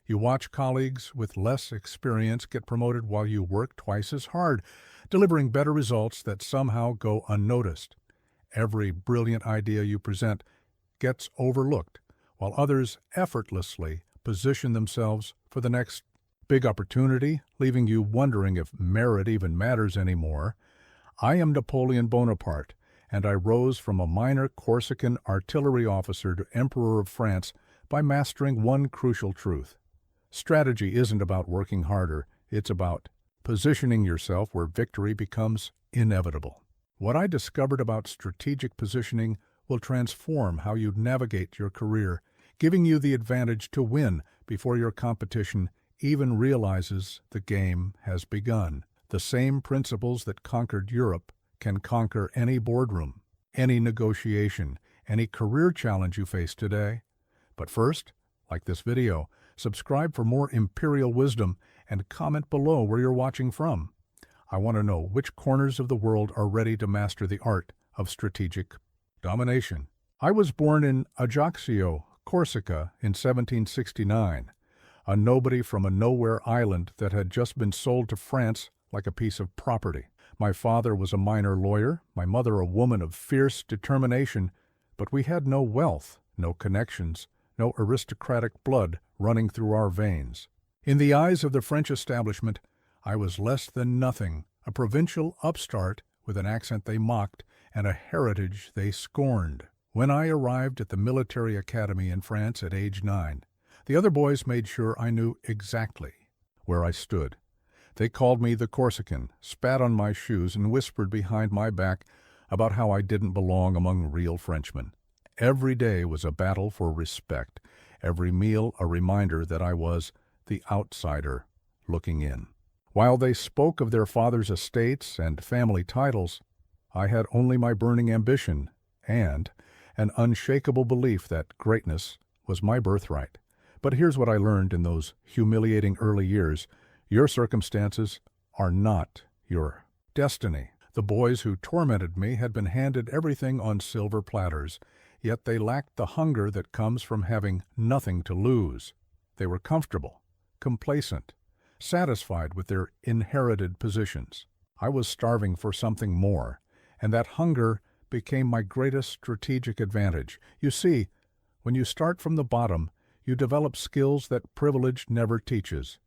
You watch colleagues with less experience get promoted while you work twice as hard, delivering better results that somehow go unnoticed. Every brilliant idea you present gets overlooked, while others effortlessly position themselves for the next big opportunity, leaving you wondering if merit even matters anymore. I am Napoleon Bonaparte, and I rose from a minor Corsican artillery officer to Emperor of France by mastering one crucial truth. Strategy isn't about working harder, it's about positioning yourself where victory becomes inevitable. What I discovered about strategic positioning will transform how you navigate your career, giving you the advantage to win before your competition even realizes the game has begun. The same principles that conquered Europe can conquer any boardroom, any negotiation, any career challenge you face today. But first, like this video, subscribe for more imperial wisdom and comment below where you're watching from. I want to know which corners of the world are ready to master the art of strategic domination. I was born in Ajaccio, Corsica in 1769, a nobody from a nowhere island that had just been sold to France like a piece of property. My father was a minor lawyer, my mother a woman of fierce determination, but we had no wealth, no connections, no aristocratic blood running through our veins. In the eyes of the French establishment, I was less than nothing, a provincial upstart with an accent they mocked and a heritage they scorned. When I arrived at the military academy in France at age 9, the other boys made sure I knew exactly where I stood. They called me the Corsican, spat on my shoes, and whispered behind my back about how I didn't belong among real Frenchmen. Every day was a battle for respect, every meal a reminder that I was the outsider looking in. While they spoke of their father's estates and family titles, I had only my burning ambition and an unshakable belief that greatness was my birthright. But here's what I learned in those humiliating early years. Your circumstances are not your destiny. The boys who tormented me had been handed everything on silver platters, yet they lacked the hunger that comes from having nothing to lose. They were comfortable, complacent, satisfied with their inherited positions. I was starving for something more, and that hunger became my greatest strategic advantage. You see, when you start from the bottom, you develop skills that privilege never teaches.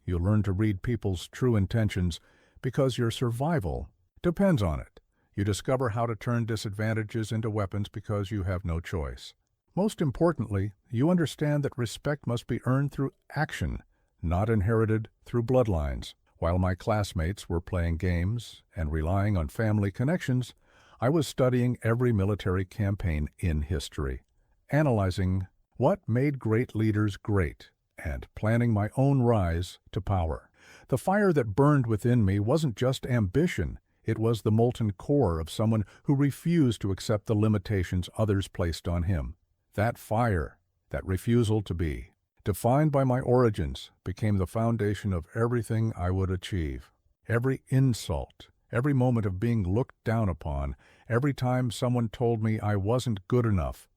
You learn to read people's true intentions because your survival depends on it. You discover how to turn disadvantages into weapons because you have no choice. Most importantly, you understand that respect must be earned through action, not inherited through bloodlines. While my classmates were playing games and relying on family connections, I was studying every military campaign in history, analyzing what made great leaders great, and planning my own rise to power. The fire that burned within me wasn't just ambition, it was the molten core of someone who refused to accept the limitations others placed on him. That fire, that refusal to be defined by my origins, became the foundation of everything I would achieve. Every insult, every moment of being looked down upon, every time someone told me I wasn't good enough,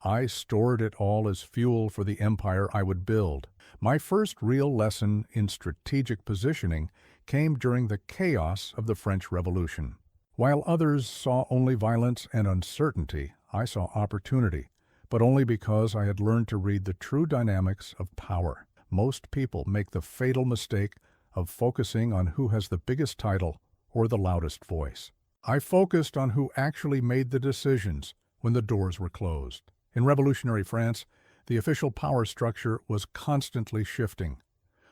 I stored it all as fuel for the empire I would build. My first real lesson in strategic positioning came during the chaos of the French Revolution. While others saw only violence and uncertainty, I saw opportunity, but only because I had learned to read the true dynamics of power. Most people make the fatal mistake of focusing on who has the biggest title or the loudest voice. I focused on who actually made the decisions when the doors were closed. In revolutionary France, the official power structure was constantly shifting.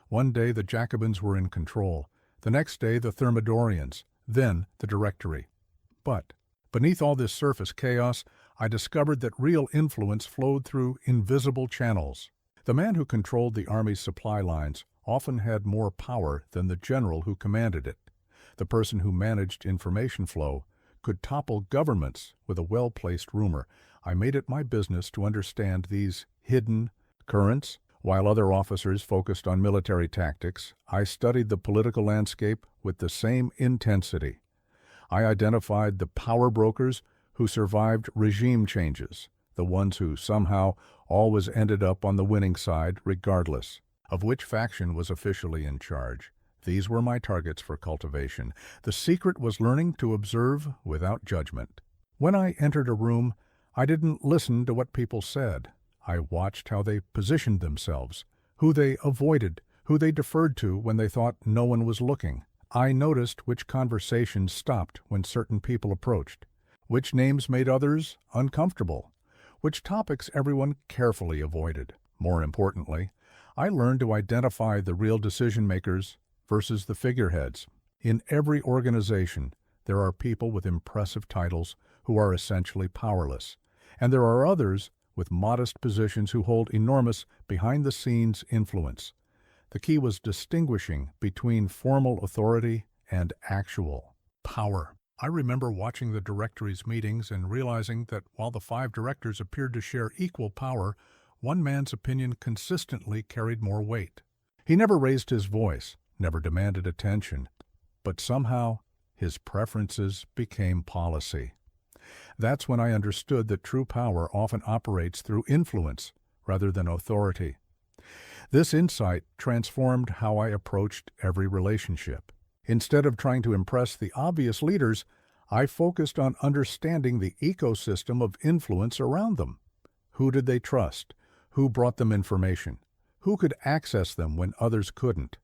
One day the Jacobins were in control, the next day the Thermidorians, then the Directory. But beneath all this surface chaos, I discovered that real influence flowed through invisible channels. The man who controlled the army's supply lines often had more power than the general who commanded it. The person who managed information flow could topple governments with a well-placed rumor. I made it my business to understand these hidden currents. While other officers focused on military tactics, I studied the political landscape with the same intensity. I identified the power brokers who survived regime changes, the ones who somehow always ended up on the winning side regardless. of which faction was officially in charge. These were my targets for cultivation. The secret was learning to observe without judgment. When I entered a room, I didn't listen to what people said. I watched how they positioned themselves, who they avoided, who they deferred to when they thought no one was looking. I noticed which conversations stopped when certain people approached, which names made others uncomfortable, which topics everyone carefully avoided. More importantly, I learned to identify the real decision-makers versus the figureheads. In every organization, there are people with impressive titles who are essentially powerless, and there are others with modest positions who hold enormous behind-the-scenes influence. The key was distinguishing between formal authority and actual power. I remember watching the directory's meetings and realizing that while the 5 directors appeared to share equal power, one man's opinion consistently carried more weight. He never raised his voice, never demanded attention, but somehow his preferences became policy. That's when I understood that true power often operates through influence rather than authority. This insight transformed how I approached every relationship. Instead of trying to impress the obvious leaders, I focused on understanding the ecosystem of influence around them. Who did they trust? Who brought them information? Who could access them when others couldn't?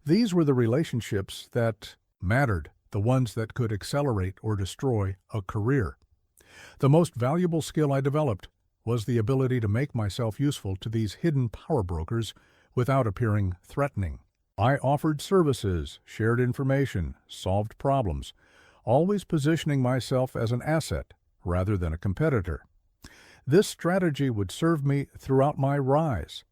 These were the relationships that mattered, the ones that could accelerate or destroy a career. The most valuable skill I developed was the ability to make myself useful to these hidden power brokers without appearing threatening. I offered services, shared information, solved problems, always positioning myself as an asset rather than a competitor. This strategy would serve me throughout my rise,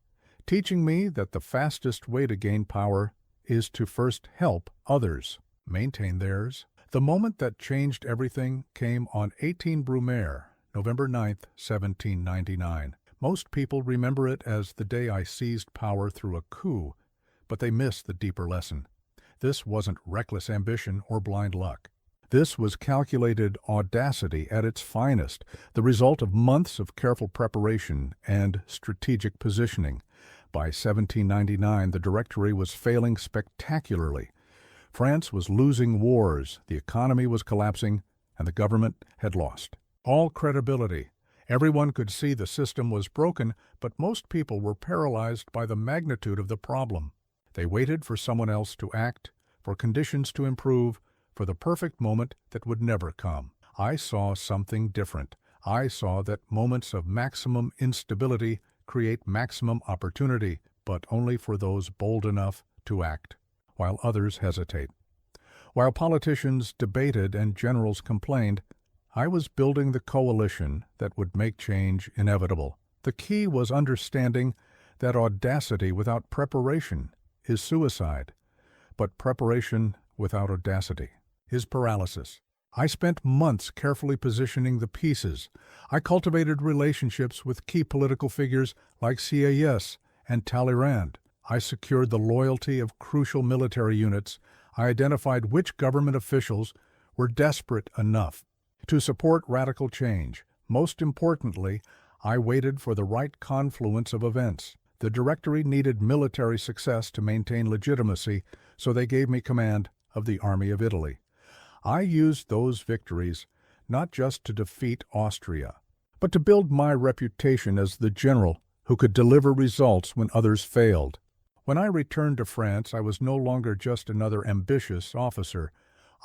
teaching me that the fastest way to gain power is to first help others maintain theirs. The moment that changed everything came on 18 Brumaire, November 9, 1799. Most people remember it as the day I seized power through a coup, but they miss the deeper lesson. This wasn't reckless ambition or blind luck. This was calculated audacity at its finest, the result of months of careful preparation and strategic positioning. By 1799, the Directory was failing spectacularly. France was losing wars, the economy was collapsing, and the government had lost all credibility. Everyone could see the system was broken, but most people were paralyzed by the magnitude of the problem. They waited for someone else to act, for conditions to improve, for the perfect moment that would never come. I saw something different. I saw that moments of maximum instability create maximum opportunity, but only for those bold enough to act, while others hesitate. While politicians debated and generals complained, I was building the coalition that would make change inevitable. The key was understanding that audacity without preparation is suicide, but preparation without audacity is paralysis. I spent months carefully positioning the pieces. I cultivated relationships with key political figures like CAS and Talleyrand. I secured the loyalty of crucial military units. I identified which government officials were desperate enough to support radical change. Most importantly, I waited for the right confluence of events. The Directory needed military success to maintain legitimacy, so they gave me command of the Army of Italy. I used those victories not just to defeat Austria, but to build my reputation as the general who could deliver results when others failed. When I returned to France, I was no longer just another ambitious officer.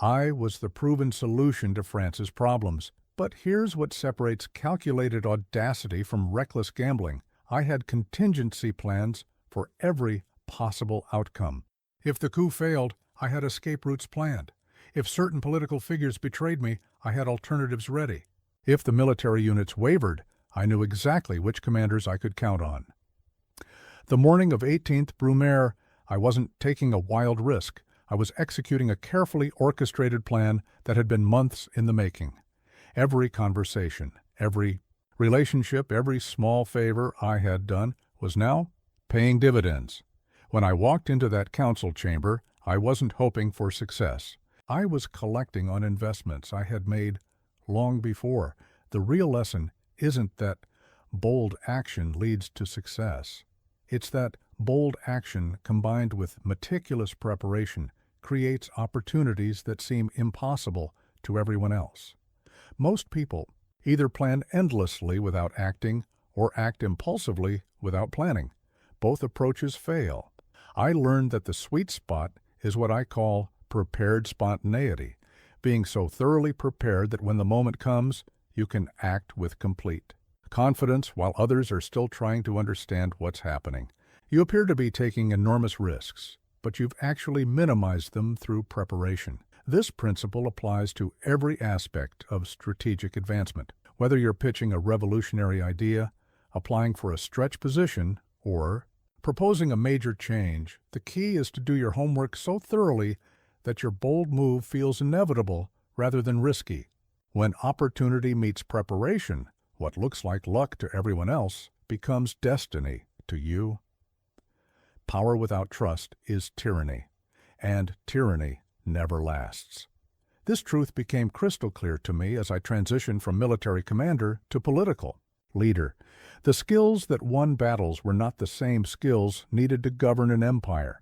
I was the proven solution to France's problems. But here's what separates calculated audacity from reckless gambling. I had contingency plans for every possible outcome. If the coup failed, I had escape routes planned. If certain political figures betrayed me, I had alternatives ready. If the military units wavered, I knew exactly which commanders I could count on. The morning of 18th Brumaire, I wasn't taking a wild risk. I was executing a carefully orchestrated plan that had been months in the making. Every conversation, every relationship, every small favor I had done was now paying dividends. When I walked into that council chamber, I wasn't hoping for success. I was collecting on investments I had made long before. The real lesson isn't that bold action leads to success. It's that Bold action combined with meticulous preparation creates opportunities that seem impossible to everyone else. Most people either plan endlessly without acting or act impulsively without planning. Both approaches fail. I learned that the sweet spot is what I call prepared spontaneity, being so thoroughly prepared that when the moment comes, you can act with complete confidence while others are still trying to understand what's happening. You appear to be taking enormous risks, but you've actually minimized them through preparation. This principle applies to every aspect of strategic advancement. Whether you're pitching a revolutionary idea, applying for a stretch position, or proposing a major change, the key is to do your homework so thoroughly that your bold move feels inevitable rather than risky. When opportunity meets preparation, what looks like luck to everyone else becomes destiny to you. Power without trust is tyranny, and tyranny never lasts. This truth became crystal clear to me as I transitioned from military commander to political leader. The skills that won battles were not the same skills needed to govern an empire,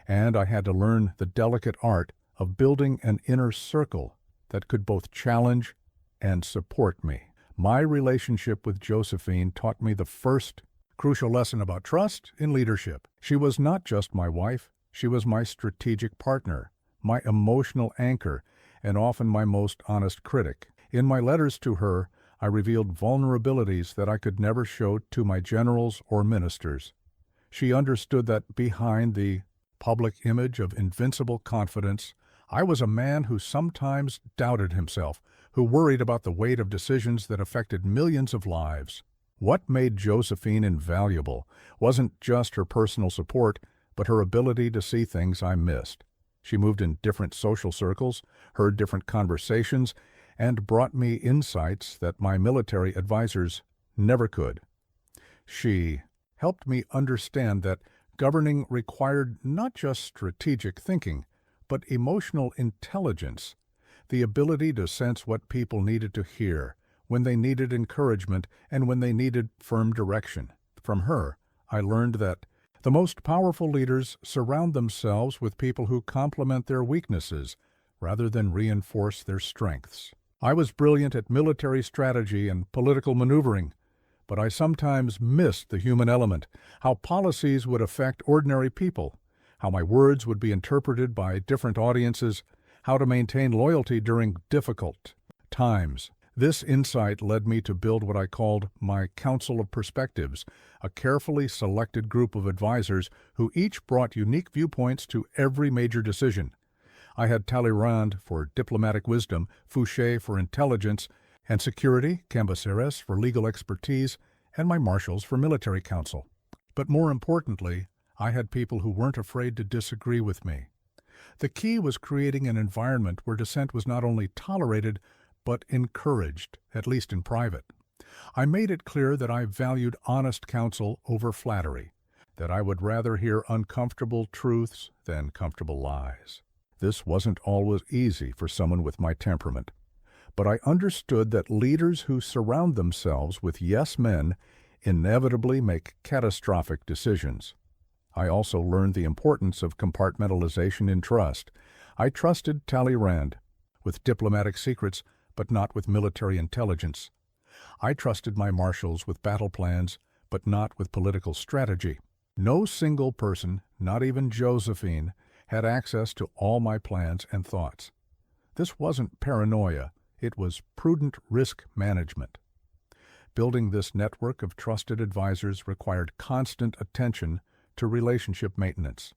and I had to learn the delicate art of building an inner circle that could both challenge and support me. My relationship with Josephine taught me the first crucial lesson about trust in leadership. She was not just my wife, she was my strategic partner, my emotional anchor, and often my most honest critic. In my letters to her, I revealed vulnerabilities that I could never show to my generals or ministers. She understood that behind the public image of invincible confidence, I was a man who sometimes doubted himself, who worried about the weight of decisions that affected millions of lives. What made Josephine invaluable wasn't just her personal support, but her ability to see things I missed. She moved in different social circles, heard different conversations, and brought me insights that my military advisors never could. She helped me understand that governing required not just strategic thinking, but emotional intelligence, the ability to sense what people needed to hear, when they needed encouragement and when they needed firm direction. From her, I learned that the most powerful leaders surround themselves with people who complement their weaknesses rather than reinforce their strengths. I was brilliant at military strategy and political maneuvering, but I sometimes missed the human element, how policies would affect ordinary people, how my words would be interpreted by different audiences, how to maintain loyalty during difficult times. This insight led me to build what I called my Council of Perspectives, a carefully selected group of advisors who each brought unique viewpoints to every major decision. I had Talleyrand for diplomatic wisdom, Fouché for intelligence and security, Cambaceres for legal expertise, and my marshals for military counsel. But more importantly, I had people who weren't afraid to disagree with me. The key was creating an environment where dissent was not only tolerated, but encouraged, at least in private. I made it clear that I valued honest counsel over flattery, that I would rather hear uncomfortable truths than comfortable lies. This wasn't always easy for someone with my temperament, but I understood that leaders who surround themselves with yes men inevitably make catastrophic decisions. I also learned the importance of compartmentalization in trust. I trusted Talleyrand with diplomatic secrets, but not with military intelligence. I trusted my marshals with battle plans, but not with political strategy. No single person, not even Josephine, had access to all my plans and thoughts. This wasn't paranoia, it was prudent risk management. Building this network of trusted advisors required constant attention to relationship maintenance.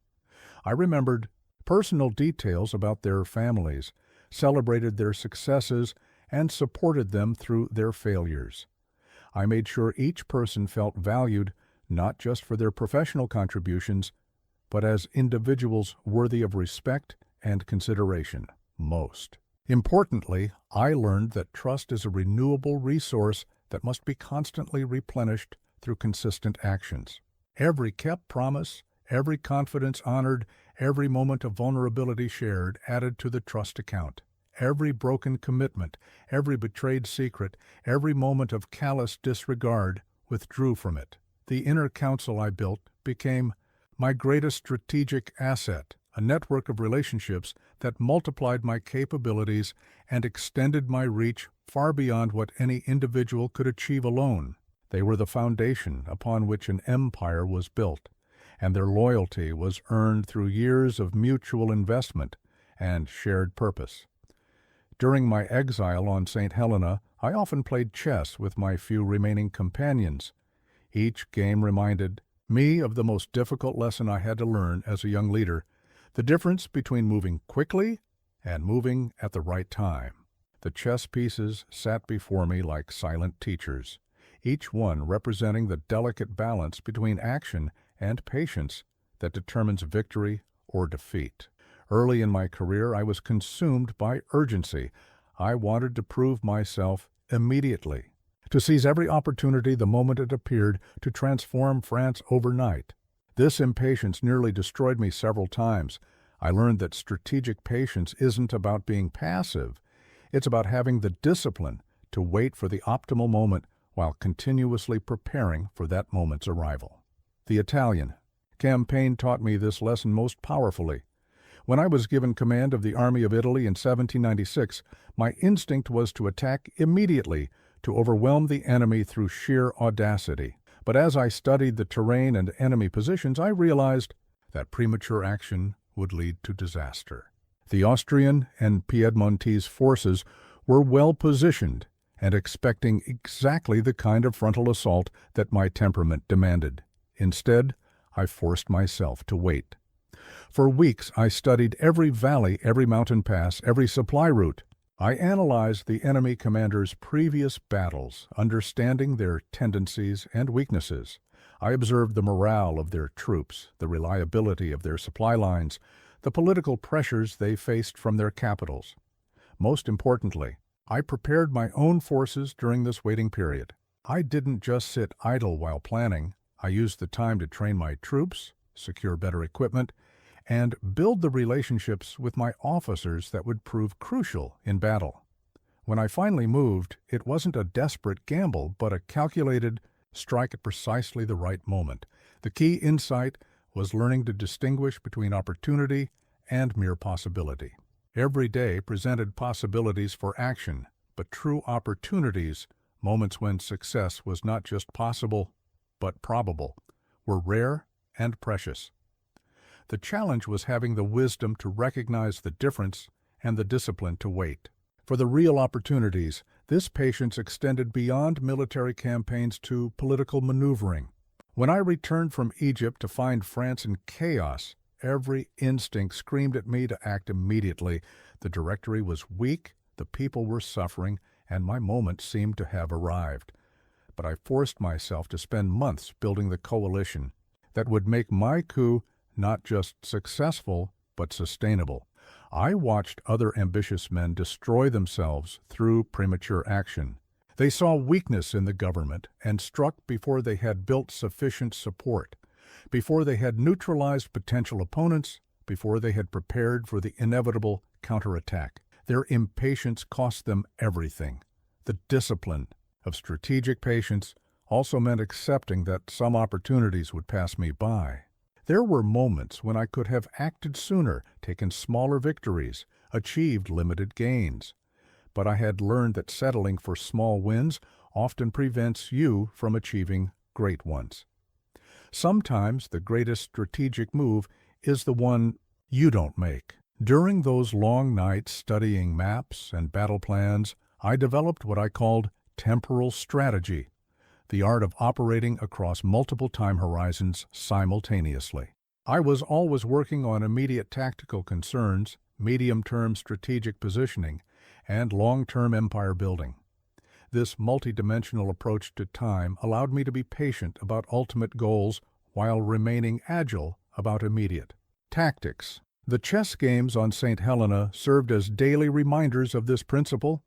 I remembered personal details about their families, celebrated their successes, and supported them through their failures. I made sure each person felt valued not just for their professional contributions, but as individuals worthy of respect and consideration. Most importantly, I learned that trust is a renewable resource that must be constantly replenished through consistent actions. Every kept promise, every confidence honored, every moment of vulnerability shared added to the trust account. Every broken commitment, every betrayed secret, every moment of callous disregard withdrew from it. The inner council I built became my greatest strategic asset, a network of relationships that multiplied my capabilities and extended my reach far beyond what any individual could achieve alone. They were the foundation upon which an empire was built, and their loyalty was earned through years of mutual investment and shared purpose. During my exile on St. Helena, I often played chess with my few remaining companions. Each game reminded me of the most difficult lesson I had to learn as a young leader, the difference between moving quickly and moving at the right time. The chess pieces sat before me like silent teachers, each one representing the delicate balance between action and patience that determines victory or defeat. Early in my career, I was consumed by urgency. I wanted to prove myself immediately, to seize every opportunity the moment it appeared to transform France overnight. This impatience nearly destroyed me several times. I learned that strategic patience isn't about being passive. It's about having the discipline to wait for the optimal moment while continuously preparing for that moment's arrival. The Italian campaign taught me this lesson most powerfully. When I was given command of the Army of Italy in 1796, my instinct was to attack immediately, to overwhelm the enemy through sheer audacity. But as I studied the terrain and enemy positions, I realized that premature action would lead to disaster. The Austrian and Piedmontese forces were well positioned and expecting exactly the kind of frontal assault that my temperament demanded. Instead, I forced myself to wait. For weeks, I studied every valley, every mountain pass, every supply route. I analyzed the enemy commanders' previous battles, understanding their tendencies and weaknesses. I observed the morale of their troops, the reliability of their supply lines, the political pressures they faced from their capitals. Most importantly, I prepared my own forces during this waiting period. I didn't just sit idle while planning. I used the time to train my troops, secure better equipment, and build the relationships with my officers that would prove crucial in battle. When I finally moved, it wasn't a desperate gamble, but a calculated strike at precisely the right moment. The key insight was learning to distinguish between opportunity and mere possibility. Every day presented possibilities for action, but true opportunities, moments when success was not just possible, but probable, were rare and precious. The challenge was having the wisdom to recognize the difference and the discipline to wait. For the real opportunities, this patience extended beyond military campaigns to political maneuvering. When I returned from Egypt to find France in chaos, every instinct screamed at me to act immediately. The Directory was weak, the people were suffering, and my moment seemed to have arrived. But I forced myself to spend months building the coalition that would make my coup not just successful, but sustainable. I watched other ambitious men destroy themselves through premature action. They saw weakness in the government and struck before they had built sufficient support, before they had neutralized potential opponents, before they had prepared for the inevitable counterattack. Their impatience cost them everything. The discipline of strategic patience also meant accepting that some opportunities would pass me by. There were moments when I could have acted sooner, taken smaller victories, achieved limited gains. But I had learned that settling for small wins often prevents you from achieving great ones. Sometimes the greatest strategic move is the one you don't make. During those long nights studying maps and battle plans, I developed what I called temporal strategy, the art of operating across multiple time horizons simultaneously. I was always working on immediate tactical concerns, medium-term strategic positioning, and long-term empire building. This multidimensional approach to time allowed me to be patient about ultimate goals while remaining agile about immediate tactics. The chess games on St. Helena served as daily reminders of this principle.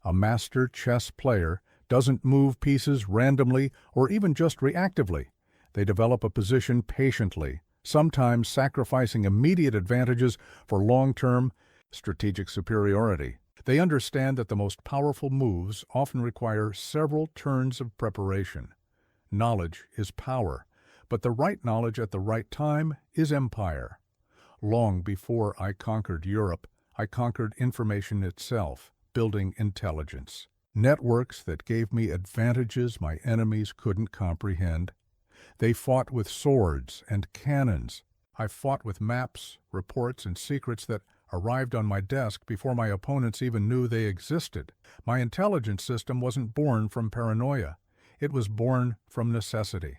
A master chess player doesn't move pieces randomly or even just reactively. They develop a position patiently, sometimes sacrificing immediate advantages for long-term strategic superiority. They understand that the most powerful moves often require several turns of preparation. Knowledge is power, but the right knowledge at the right time is empire. Long before I conquered Europe, I conquered information itself, building intelligence. Networks that gave me advantages my enemies couldn't comprehend. They fought with swords and cannons. I fought with maps, reports, and secrets that arrived on my desk before my opponents even knew they existed. My intelligence system wasn't born from paranoia. It was born from necessity.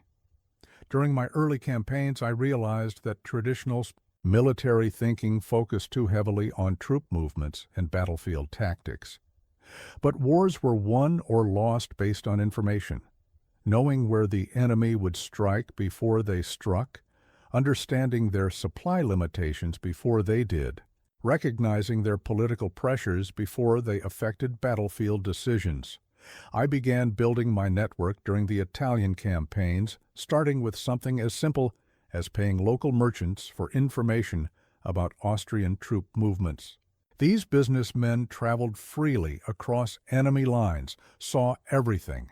During my early campaigns, I realized that traditional military thinking focused too heavily on troop movements and battlefield tactics. But wars were won or lost based on information. Knowing where the enemy would strike before they struck, understanding their supply limitations before they did, recognizing their political pressures before they affected battlefield decisions. I began building my network during the Italian campaigns, starting with something as simple as paying local merchants for information about Austrian troop movements. These businessmen traveled freely across enemy lines, saw everything,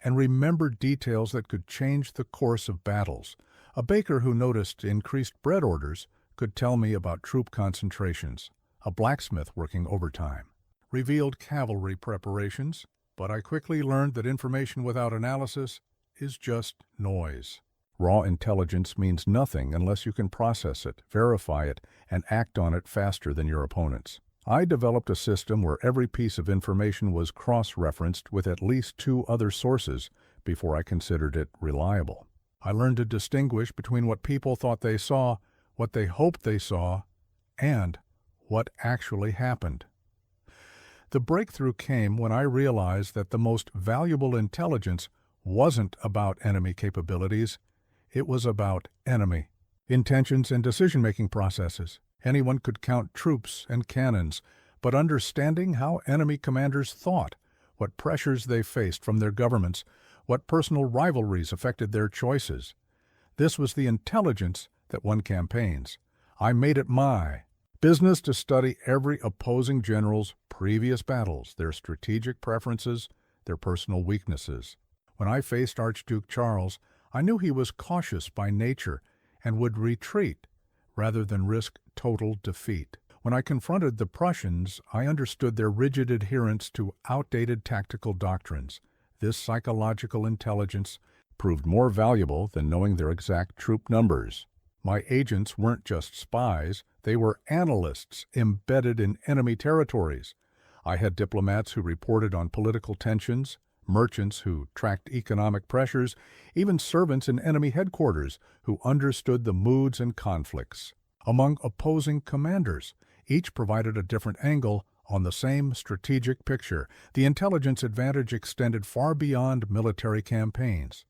and remembered details that could change the course of battles. A baker who noticed increased bread orders could tell me about troop concentrations. A blacksmith working overtime revealed cavalry preparations, but I quickly learned that information without analysis is just noise. Raw intelligence means nothing unless you can process it, verify it, and act on it faster than your opponents. I developed a system where every piece of information was cross-referenced with at least 2 other sources before I considered it reliable. I learned to distinguish between what people thought they saw, what they hoped they saw, and what actually happened. The breakthrough came when I realized that the most valuable intelligence wasn't about enemy capabilities, it was about enemy intentions and decision-making processes. Anyone could count troops and cannons, but understanding how enemy commanders thought, what pressures they faced from their governments, what personal rivalries affected their choices. This was the intelligence that won campaigns. I made it my business to study every opposing general's previous battles, their strategic preferences, their personal weaknesses. When I faced Archduke Charles, I knew he was cautious by nature and would retreat rather than risk total defeat. When I confronted the Prussians, I understood their rigid adherence to outdated tactical doctrines. This psychological intelligence proved more valuable than knowing their exact troop numbers. My agents weren't just spies, they were analysts embedded in enemy territories. I had diplomats who reported on political tensions, merchants who tracked economic pressures, even servants in enemy headquarters who understood the moods and conflicts. Among opposing commanders, each provided a different angle on the same strategic picture. The intelligence advantage extended far beyond military campaigns.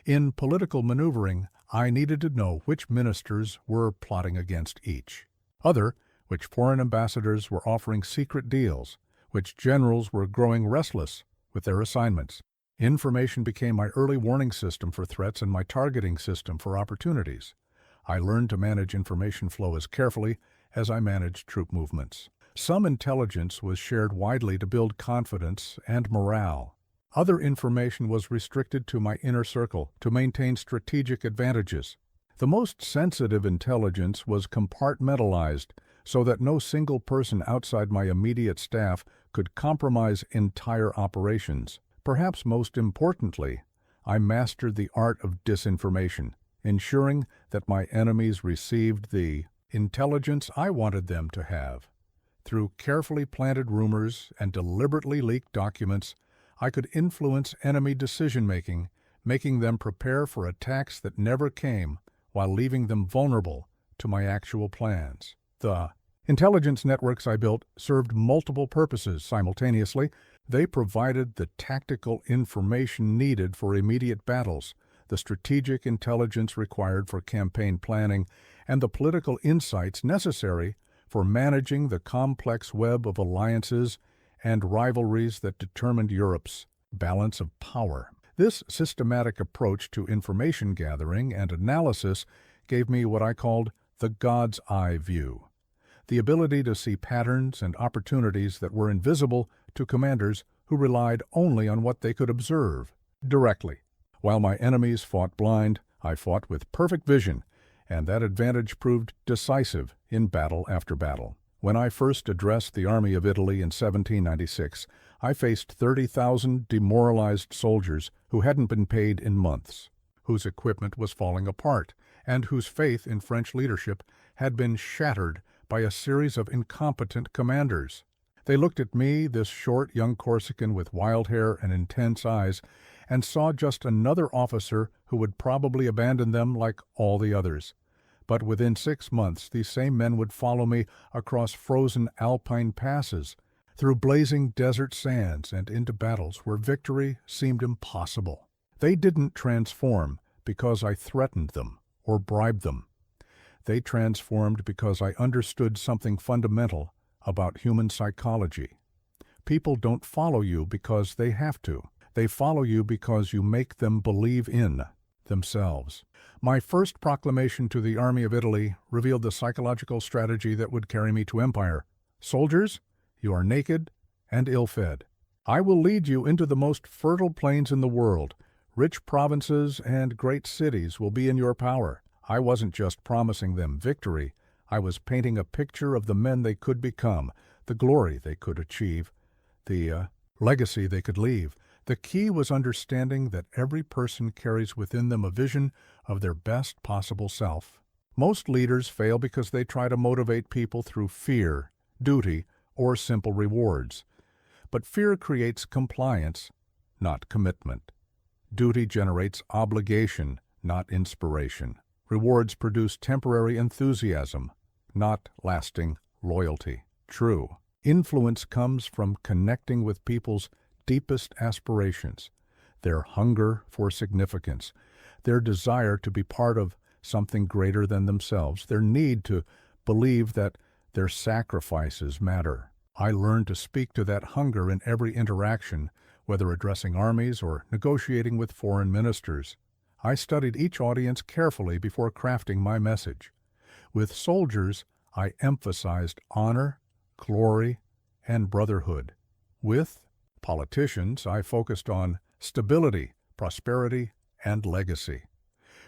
In political maneuvering, I needed to know which ministers were plotting against each other, which foreign ambassadors were offering secret deals, which generals were growing restless with their assignments. Information became my early warning system for threats and my targeting system for opportunities. I learned to manage information flow as carefully as I managed troop movements. Some intelligence was shared widely to build confidence and morale. Other information was restricted to my inner circle to maintain strategic advantages. The most sensitive intelligence was compartmentalized so that no single person outside my immediate staff could compromise entire operations. Perhaps most importantly, I mastered the art of disinformation, ensuring that my enemies received the intelligence I wanted them to have. Through carefully planted rumors and deliberately leaked documents, I could influence enemy decision-making, making them prepare for attacks that never came while leaving them vulnerable to my actual plans. The intelligence networks I built served multiple purposes simultaneously. They provided the tactical information needed for immediate battles, the strategic intelligence required for campaign planning, and the political insights necessary for managing the complex web of alliances and rivalries that determined Europe's balance of power. This systematic approach to information gathering and analysis gave me what I called the God's eye view, the ability to see patterns and opportunities that were invisible to commanders who relied only on what they could observe directly. While my enemies fought blind, I fought with perfect vision, and that advantage proved decisive in battle after battle. When I first addressed the Army of Italy in 1796, I faced 30,000 demoralized soldiers who hadn't been paid in months, whose equipment was falling apart, and whose faith in French leadership had been shattered by a series of incompetent commanders. They looked at me, this short young Corsican with wild hair and intense eyes, and saw just another officer who would probably abandon them like all the others. But within 6 months, these same men would follow me across frozen alpine passes, through blazing desert sands, and into battles where victory seemed impossible. They didn't transform because I threatened them or bribed them. They transformed because I understood something fundamental about human psychology. People don't follow you because they have to. They follow you because you make them believe in themselves. My first proclamation to the Army of Italy revealed the psychological strategy that would carry me to empire. Soldiers, you are naked and ill-fed. I will lead you into the most fertile plains in the world. Rich provinces and great cities will be in your power. I wasn't just promising them victory. I was painting a picture of the men they could become, the glory they could achieve, the legacy they could leave. The key was understanding that every person carries within them a vision of their best possible self. Most leaders fail because they try to motivate people through fear, duty, or simple rewards. But fear creates compliance, not commitment. Duty generates obligation, not inspiration. Rewards produce temporary enthusiasm, not lasting loyalty. True. Influence comes from connecting with people's deepest aspirations, their hunger for significance, their desire to be part of something greater than themselves, their need to believe that their sacrifices matter. I learned to speak to that hunger in every interaction, whether addressing armies or negotiating with foreign ministers. I studied each audience carefully before crafting my message. With soldiers, I emphasized honor, glory, and brotherhood. With politicians, I focused on stability, prosperity, and legacy.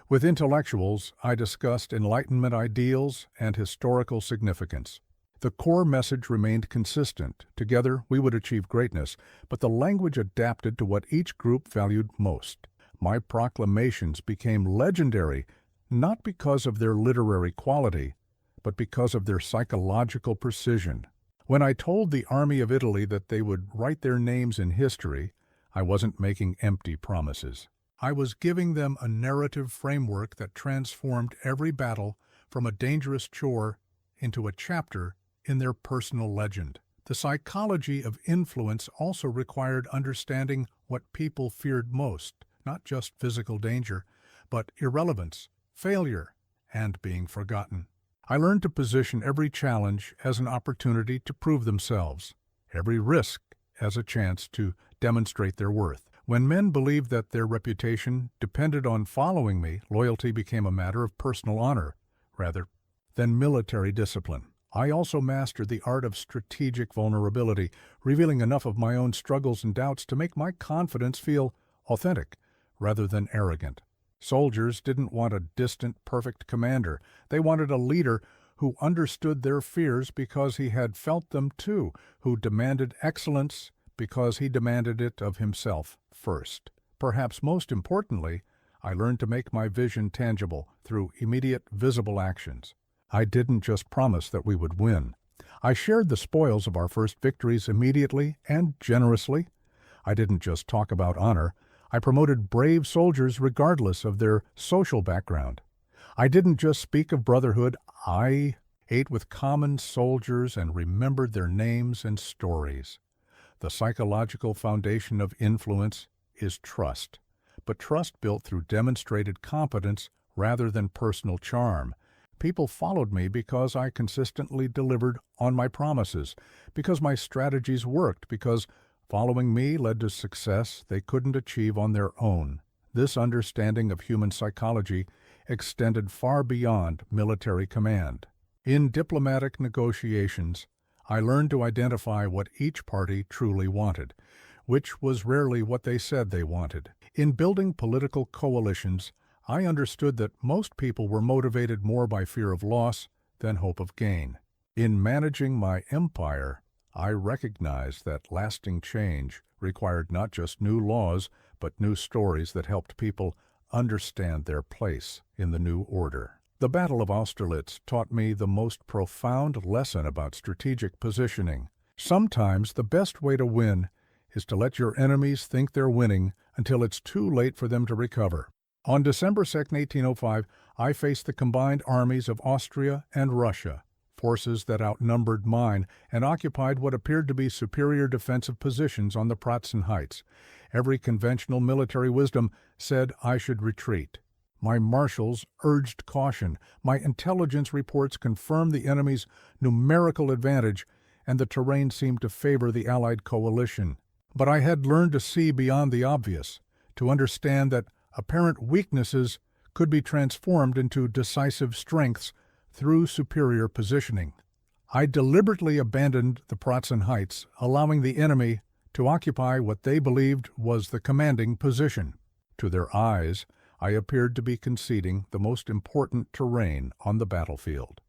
With intellectuals, I discussed Enlightenment ideals and historical significance. The core message remained consistent. Together, we would achieve greatness, but the language adapted to what each group valued most. My proclamations became legendary, not because of their literary quality, but because of their psychological precision. When I told the Army of Italy that they would write their names in history, I wasn't making empty promises. I was giving them a narrative framework that transformed every battle from a dangerous chore into a chapter in their personal legend. The psychology of influence also required understanding what people feared most, not just physical danger, but irrelevance, failure, and being forgotten. I learned to position every challenge as an opportunity to prove themselves, every risk as a chance to demonstrate their worth. When men believed that their reputation depended on following me, loyalty became a matter of personal honor, rather than military discipline. I also mastered the art of strategic vulnerability, revealing enough of my own struggles and doubts to make my confidence feel authentic rather than arrogant. Soldiers didn't want a distant, perfect commander. They wanted a leader who understood their fears because he had felt them too, who demanded excellence because he demanded it of himself first. Perhaps most importantly, I learned to make my vision tangible through immediate, visible actions. I didn't just promise that we would win. I shared the spoils of our first victories immediately and generously. I didn't just talk about honor. I promoted brave soldiers regardless of their social background. I didn't just speak of brotherhood. I ate with common soldiers and remembered their names and stories. The psychological foundation of influence is trust, but trust built through demonstrated competence rather than personal charm. People followed me because I consistently delivered on my promises, because my strategies worked, because following me led to success they couldn't achieve on their own. This understanding of human psychology extended far beyond military command. In diplomatic negotiations, I learned to identify what each party truly wanted, which was rarely what they said they wanted. In building political coalitions, I understood that most people were motivated more by fear of loss than hope of gain. In managing my empire, I recognized that lasting change required not just new laws, but new stories that helped people understand their place in the new order. The Battle of Austerlitz taught me the most profound lesson about strategic positioning. Sometimes the best way to win is to let your enemies think they're winning until it's too late for them to recover. On December 2, 1805, I faced the combined armies of Austria and Russia, forces that outnumbered mine and occupied what appeared to be superior defensive positions on the Pratzen Heights. Every conventional military wisdom said I should retreat. My marshals urged caution. My intelligence reports confirmed the enemy's numerical advantage, and the terrain seemed to favor the Allied coalition. But I had learned to see beyond the obvious, to understand that apparent weaknesses could be transformed into decisive strengths through superior positioning. I deliberately abandoned the Pratzen Heights, allowing the enemy to occupy what they believed was the commanding position. To their eyes, I appeared to be conceding the most important terrain on the battlefield.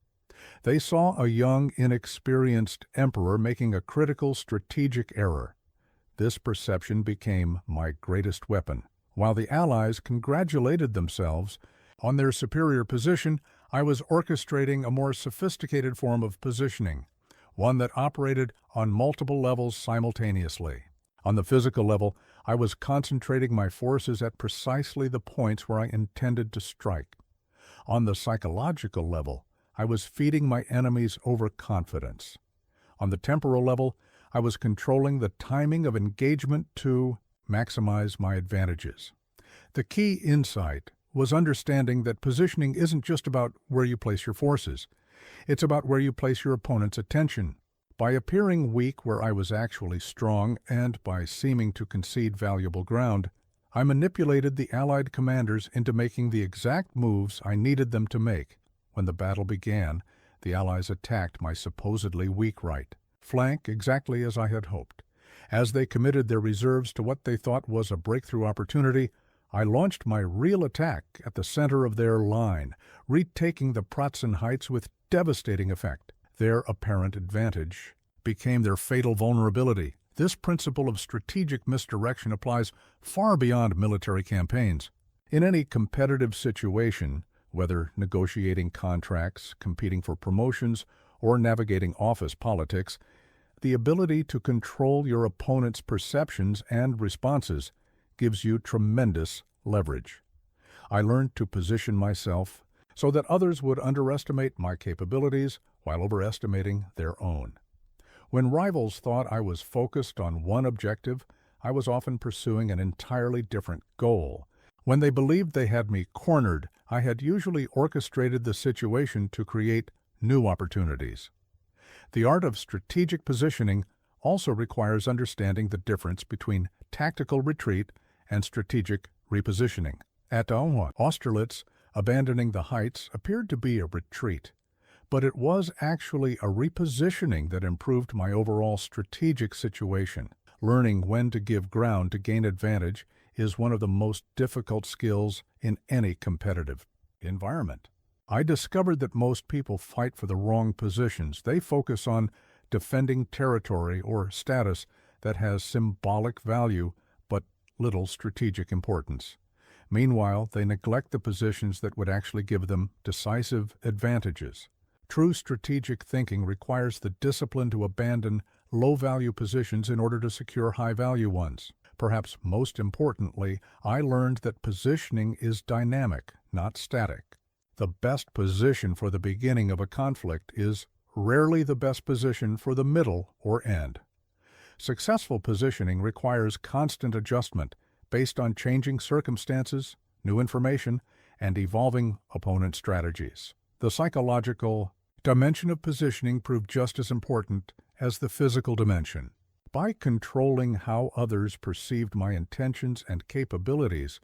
They saw a young, inexperienced emperor making a critical strategic error. This perception became my greatest weapon. While the Allies congratulated themselves on their superior position, I was orchestrating a more sophisticated form of positioning, one that operated on multiple levels simultaneously. On the physical level, I was concentrating my forces at precisely the points where I intended to strike. On the psychological level, I was feeding my enemies overconfidence. On the temporal level, I was controlling the timing of engagement to maximize my advantages. The key insight was understanding that positioning isn't just about where you place your forces. It's about where you place your opponent's attention. By appearing weak where I was actually strong and by seeming to concede valuable ground, I manipulated the Allied commanders into making the exact moves I needed them to make. When the battle began, the Allies attacked my supposedly weak right flank exactly as I had hoped. As they committed their reserves to what they thought was a breakthrough opportunity, I launched my real attack at the center of their line, retaking the Pratzen Heights with devastating effect. Their apparent advantage became their fatal vulnerability. This principle of strategic misdirection applies far beyond military campaigns. In any competitive situation, whether negotiating contracts, competing for promotions, or navigating office politics, the ability to control your opponent's perceptions and responses gives you tremendous leverage. I learned to position myself so that others would underestimate my capabilities while overestimating their own. When rivals thought I was focused on one objective, I was often pursuing an entirely different goal. When they believed they had me cornered, I had usually orchestrated the situation to create new opportunities. The art of strategic positioning also requires understanding the difference between tactical retreat and strategic repositioning. At Austerlitz, abandoning the heights appeared to be a retreat, but it was actually a repositioning that improved my overall strategic situation. Learning when to give ground to gain advantage is one of the most difficult skills in any competitive environment. I discovered that most people fight for the wrong positions. They focus on defending territory or status that has symbolic value but little strategic importance. Meanwhile, they neglect the positions that would actually give them decisive advantages. True strategic thinking requires the discipline to abandon low-value positions in order to secure high-value ones. Perhaps most importantly, I learned that positioning is dynamic, not static. The best position for the beginning of a conflict is rarely the best position for the middle or end. Successful positioning requires constant adjustment based on changing circumstances, new information, and evolving opponent strategies. The psychological dimension of positioning proved just as important as the physical dimension. By controlling how others perceived my intentions and capabilities,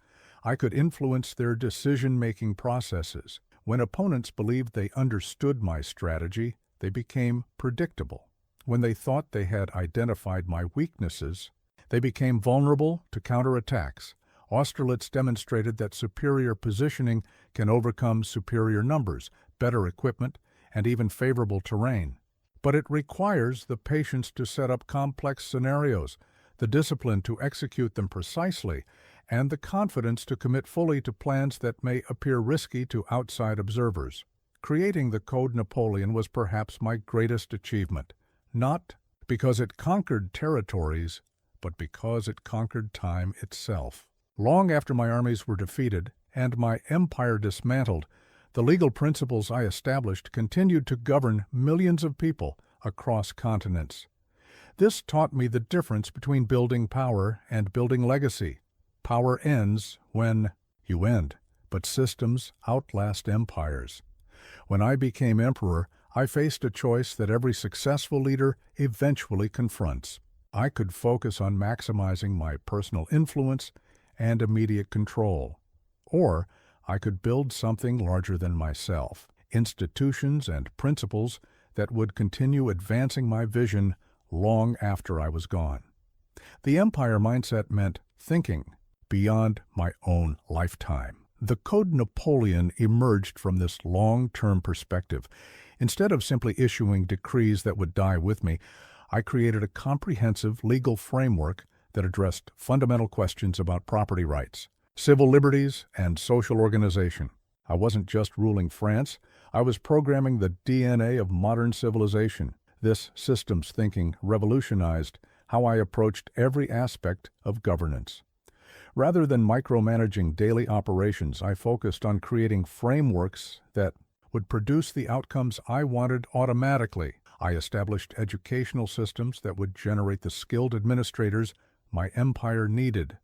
I could influence their decision-making processes. When opponents believed they understood my strategy, they became predictable. When they thought they had identified my weaknesses, they became vulnerable to counterattacks. Austerlitz demonstrated that superior positioning can overcome superior numbers, better equipment, and even favorable terrain. But it requires the patience to set up complex scenarios, the discipline to execute them precisely, and the confidence to commit fully to plans that may appear risky to outside observers. Creating the Code Napoleon was perhaps my greatest achievement, not because it conquered territories, but because it conquered time itself. Long after my armies were defeated and my empire dismantled, the legal principles I established continued to govern millions of people across continents. This taught me the difference between building power and building legacy. Power ends when you end, but systems outlast empires. When I became emperor, I faced a choice that every successful leader eventually confronts. I could focus on maximizing my personal influence and immediate control. Or I could build something larger than myself, institutions and principles that would continue advancing my vision long after I was gone. The empire mindset meant thinking beyond my own lifetime. The Code Napoleon emerged from this long-term perspective. Instead of simply issuing decrees that would die with me, I created a comprehensive legal framework that addressed fundamental questions about property rights, civil liberties, and social organization. I wasn't just ruling France, I was programming the DNA of modern civilization. This systems thinking revolutionized how I approached every aspect of governance. Rather than micromanaging daily operations, I focused on creating frameworks that would produce the outcomes I wanted automatically. I established educational systems that would generate the skilled administrators my empire needed.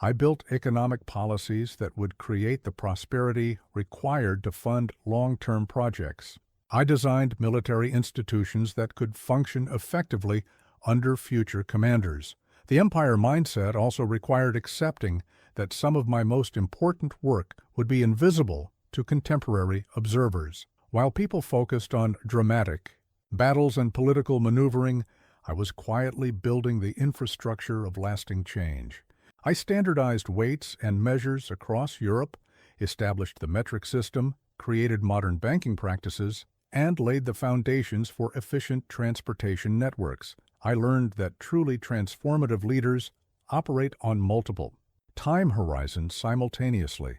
I built economic policies that would create the prosperity required to fund long-term projects. I designed military institutions that could function effectively under future commanders. The empire mindset also required accepting that some of my most important work would be invisible to contemporary observers. While people focused on dramatic battles and political maneuvering, I was quietly building the infrastructure of lasting change. I standardized weights and measures across Europe, established the metric system, created modern banking practices, and laid the foundations for efficient transportation networks. I learned that truly transformative leaders operate on multiple time horizons simultaneously.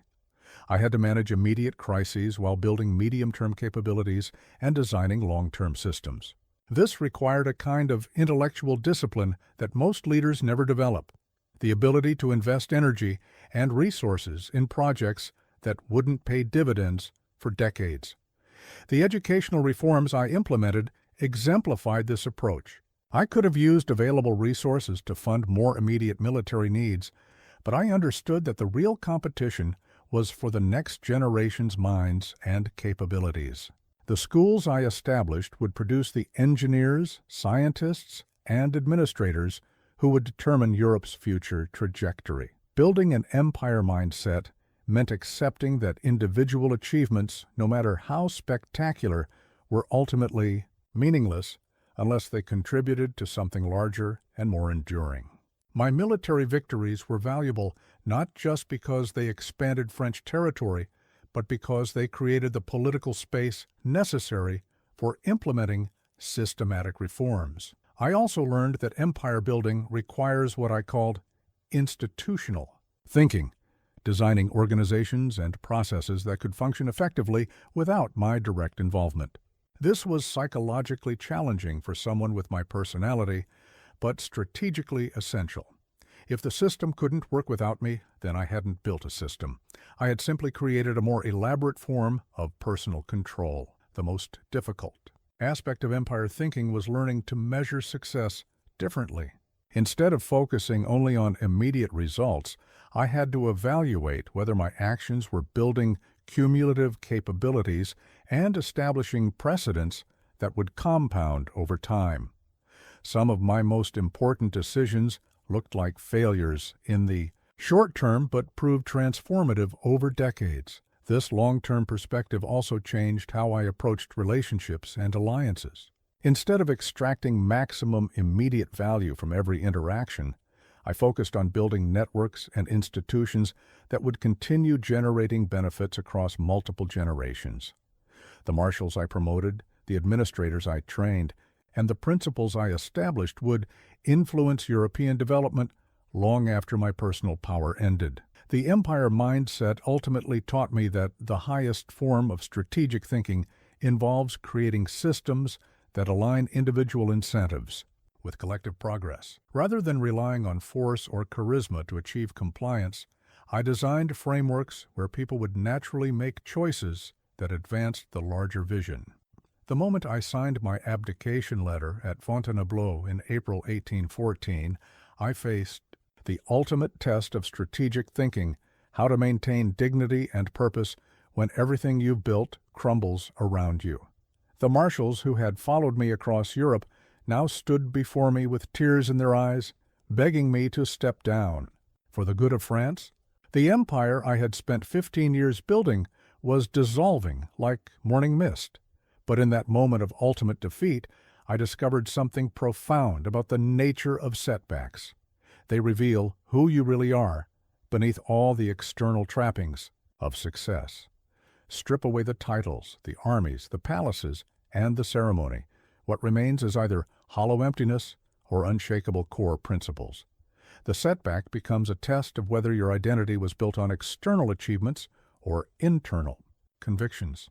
I had to manage immediate crises while building medium-term capabilities and designing long-term systems. This required a kind of intellectual discipline that most leaders never develop, the ability to invest energy and resources in projects that wouldn't pay dividends for decades. The educational reforms I implemented exemplified this approach. I could have used available resources to fund more immediate military needs, but I understood that the real competition was for the next generation's minds and capabilities. The schools I established would produce the engineers, scientists, and administrators who would determine Europe's future trajectory. Building an empire mindset meant accepting that individual achievements, no matter how spectacular, were ultimately meaningless unless they contributed to something larger and more enduring. My military victories were valuable not just because they expanded French territory, but because they created the political space necessary for implementing systematic reforms. I also learned that empire building requires what I called institutional thinking, designing organizations and processes that could function effectively without my direct involvement. This was psychologically challenging for someone with my personality, but strategically essential. If the system couldn't work without me, then I hadn't built a system. I had simply created a more elaborate form of personal control. The most difficult aspect of empire thinking was learning to measure success differently. Instead of focusing only on immediate results, I had to evaluate whether my actions were building cumulative capabilities and establishing precedents that would compound over time. Some of my most important decisions looked like failures in the short term but proved transformative over decades. This long-term perspective also changed how I approached relationships and alliances. Instead of extracting maximum immediate value from every interaction, I focused on building networks and institutions that would continue generating benefits across multiple generations. The marshals I promoted, the administrators I trained, and the principles I established would influence European development long after my personal power ended. The empire mindset ultimately taught me that the highest form of strategic thinking involves creating systems that align individual incentives with collective progress. Rather than relying on force or charisma to achieve compliance, I designed frameworks where people would naturally make choices that advanced the larger vision. The moment I signed my abdication letter at Fontainebleau in April 1814, I faced the ultimate test of strategic thinking: how to maintain dignity and purpose when everything you've built crumbles around you. The marshals who had followed me across Europe now stood before me with tears in their eyes, begging me to step down. For the good of France, the empire I had spent 15 years building was dissolving like morning mist. But in that moment of ultimate defeat, I discovered something profound about the nature of setbacks. They reveal who you really are beneath all the external trappings of success. Strip away the titles, the armies, the palaces, and the ceremony. What remains is either hollow emptiness or unshakable core principles. The setback becomes a test of whether your identity was built on external achievements or internal convictions.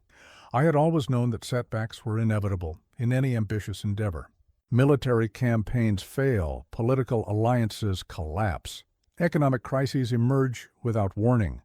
I had always known that setbacks were inevitable in any ambitious endeavor. Military campaigns fail, political alliances collapse, economic crises emerge without warning.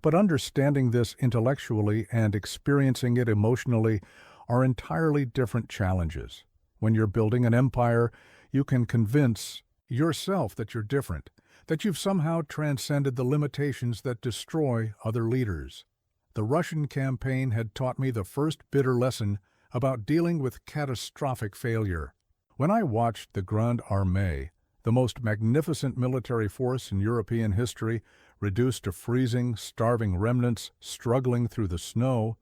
But understanding this intellectually and experiencing it emotionally are entirely different challenges. When you're building an empire, you can convince yourself that you're different, that you've somehow transcended the limitations that destroy other leaders. The Russian campaign had taught me the first bitter lesson about dealing with catastrophic failure. When I watched the Grande Armée, the most magnificent military force in European history, reduced to freezing, starving remnants struggling through the snow,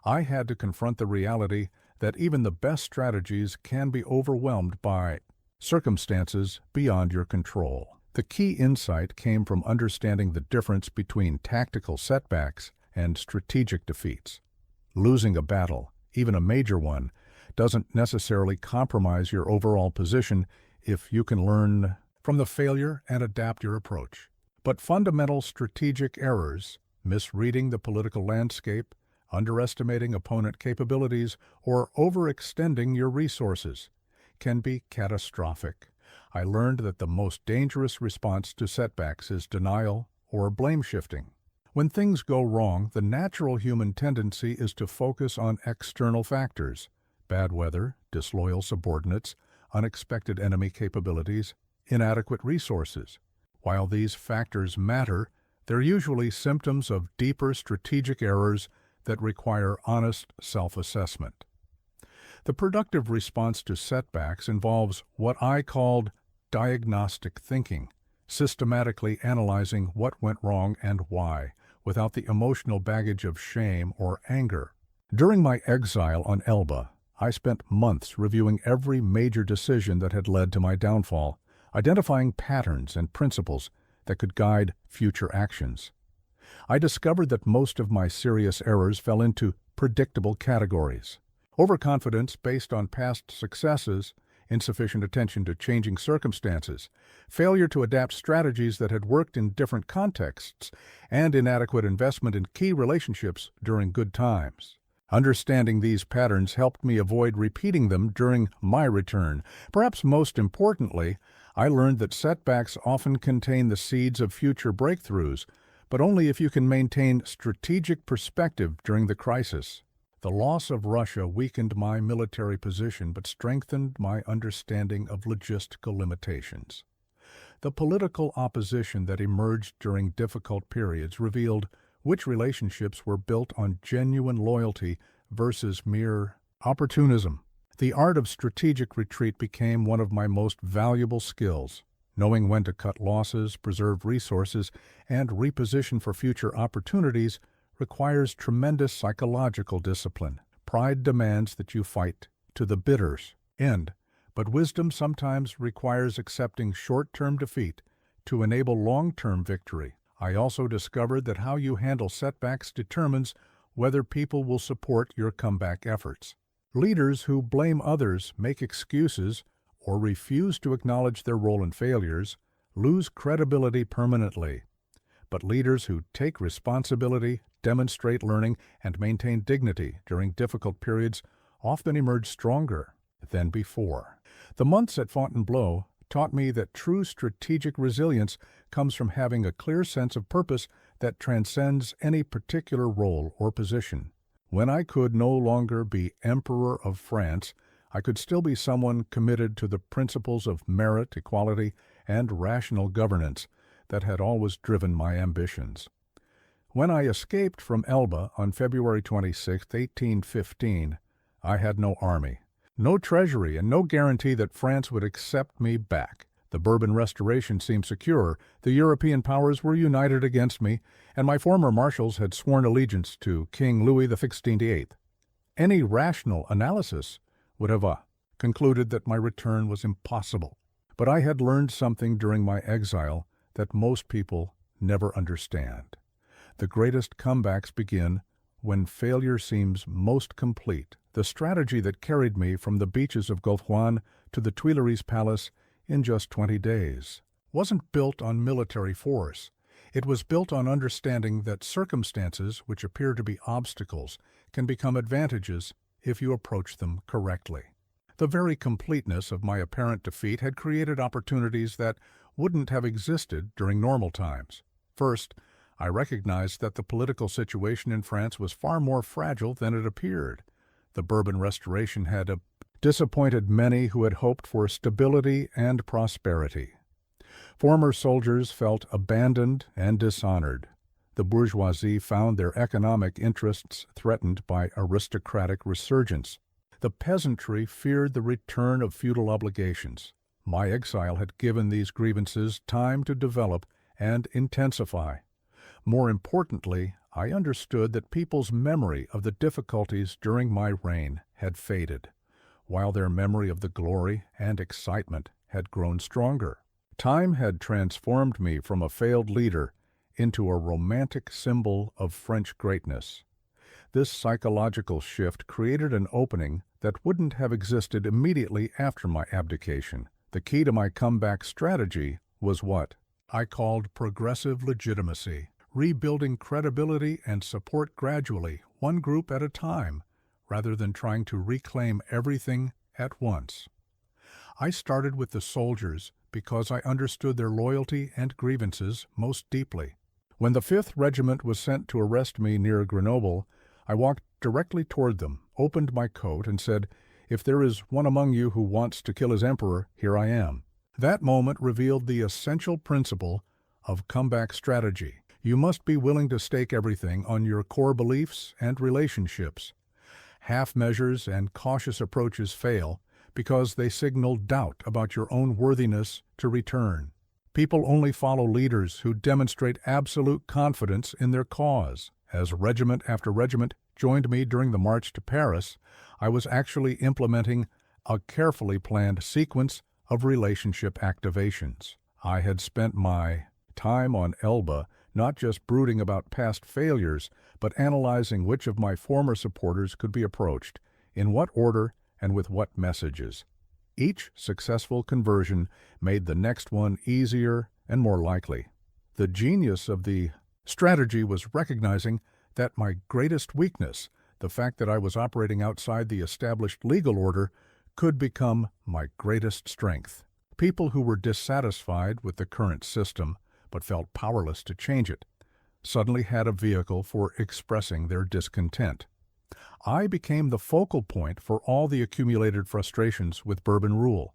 I had to confront the reality that even the best strategies can be overwhelmed by circumstances beyond your control. The key insight came from understanding the difference between tactical setbacks and strategic defeats. Losing a battle, even a major one, doesn't necessarily compromise your overall position if you can learn from the failure and adapt your approach. But fundamental strategic errors, misreading the political landscape, underestimating opponent capabilities, or overextending your resources, can be catastrophic. I learned that the most dangerous response to setbacks is denial or blame shifting. When things go wrong, the natural human tendency is to focus on external factors: bad weather, disloyal subordinates, unexpected enemy capabilities, inadequate resources. While these factors matter, they're usually symptoms of deeper strategic errors that require honest self-assessment. The productive response to setbacks involves what I called diagnostic thinking, systematically analyzing what went wrong and why, without the emotional baggage of shame or anger. During my exile on Elba, I spent months reviewing every major decision that had led to my downfall, identifying patterns and principles that could guide future actions. I discovered that most of my serious errors fell into predictable categories: overconfidence based on past successes, insufficient attention to changing circumstances, failure to adapt strategies that had worked in different contexts, and inadequate investment in key relationships during good times. Understanding these patterns helped me avoid repeating them during my return. Perhaps most importantly, I learned that setbacks often contain the seeds of future breakthroughs, but only if you can maintain strategic perspective during the crisis. The loss of Russia weakened my military position but strengthened my understanding of logistical limitations. The political opposition that emerged during difficult periods revealed which relationships were built on genuine loyalty versus mere opportunism. The art of strategic retreat became one of my most valuable skills. Knowing when to cut losses, preserve resources, and reposition for future opportunities requires tremendous psychological discipline. Pride demands that you fight to the bitter's end, but wisdom sometimes requires accepting short-term defeat to enable long-term victory. I also discovered that how you handle setbacks determines whether people will support your comeback efforts. Leaders who blame others, make excuses, or refuse to acknowledge their role in failures lose credibility permanently. But leaders who take responsibility, demonstrate learning, and maintain dignity during difficult periods often emerge stronger than before. The months at Fontainebleau taught me that true strategic resilience comes from having a clear sense of purpose that transcends any particular role or position. When I could no longer be Emperor of France, I could still be someone committed to the principles of merit, equality, and rational governance that had always driven my ambitions. When I escaped from Elba on February 26, 1815, I had no army, no treasury, and no guarantee that France would accept me back. The Bourbon Restoration seemed secure, the European powers were united against me, and my former marshals had sworn allegiance to King Louis XVI. Any rational analysis would have concluded that my return was impossible. But I had learned something during my exile that most people never understand. The greatest comebacks begin when failure seems most complete. The strategy that carried me from the beaches of Gulf Juan to the Tuileries Palace in just 20 days wasn't built on military force. It was built on understanding that circumstances which appear to be obstacles can become advantages if you approach them correctly. The very completeness of my apparent defeat had created opportunities that wouldn't have existed during normal times. First, I recognized that the political situation in France was far more fragile than it appeared. The Bourbon Restoration had disappointed many who had hoped for stability and prosperity. Former soldiers felt abandoned and dishonored. The bourgeoisie found their economic interests threatened by aristocratic resurgence. The peasantry feared the return of feudal obligations. My exile had given these grievances time to develop and intensify. More importantly, I understood that people's memory of the difficulties during my reign had faded, while their memory of the glory and excitement had grown stronger. Time had transformed me from a failed leader into a romantic symbol of French greatness. This psychological shift created an opening that wouldn't have existed immediately after my abdication. The key to my comeback strategy was what I called progressive legitimacy, rebuilding credibility and support gradually, one group at a time, rather than trying to reclaim everything at once. I started with the soldiers because I understood their loyalty and grievances most deeply. When the 5th Regiment was sent to arrest me near Grenoble, I walked directly toward them, opened my coat, and said, "If there is one among you who wants to kill his emperor, here I am." That moment revealed the essential principle of comeback strategy. You must be willing to stake everything on your core beliefs and relationships. Half measures and cautious approaches fail because they signal doubt about your own worthiness to return. People only follow leaders who demonstrate absolute confidence in their cause. As regiment after regiment joined me during the march to Paris, I was actually implementing a carefully planned sequence of relationship activations. I had spent my time on Elba not just brooding about past failures, but analyzing which of my former supporters could be approached, in what order, and with what messages. Each successful conversion made the next one easier and more likely. The genius of the strategy was recognizing that my greatest weakness, the fact that I was operating outside the established legal order, could become my greatest strength. People who were dissatisfied with the current system, but felt powerless to change it, suddenly had a vehicle for expressing their discontent. I became the focal point for all the accumulated frustrations with Bourbon rule.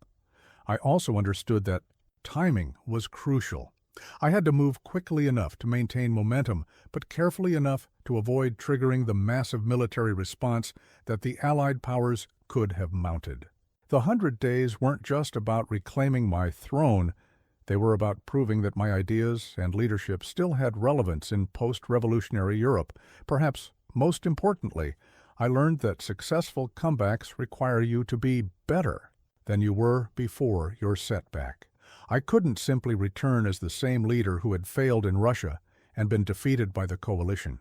I also understood that timing was crucial. I had to move quickly enough to maintain momentum, but carefully enough to avoid triggering the massive military response that the Allied powers could have mounted. The 100 days weren't just about reclaiming my throne, they were about proving that my ideas and leadership still had relevance in post-revolutionary Europe. Perhaps most importantly, I learned that successful comebacks require you to be better than you were before your setback. I couldn't simply return as the same leader who had failed in Russia and been defeated by the coalition.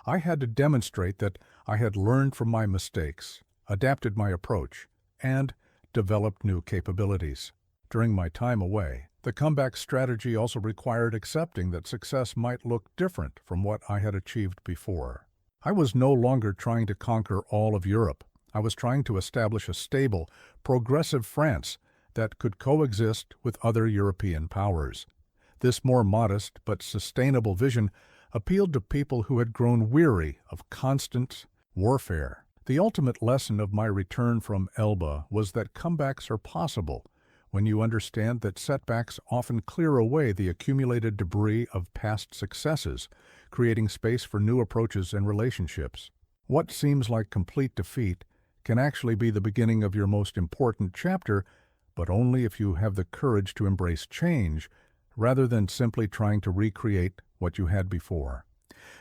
I had to demonstrate that I had learned from my mistakes, adapted my approach, and developed new capabilities. During my time away, the comeback strategy also required accepting that success might look different from what I had achieved before. I was no longer trying to conquer all of Europe. I was trying to establish a stable, progressive France that could coexist with other European powers. This more modest but sustainable vision appealed to people who had grown weary of constant warfare. The ultimate lesson of my return from Elba was that comebacks are possible when you understand that setbacks often clear away the accumulated debris of past successes, creating space for new approaches and relationships. What seems like complete defeat can actually be the beginning of your most important chapter, but only if you have the courage to embrace change rather than simply trying to recreate what you had before.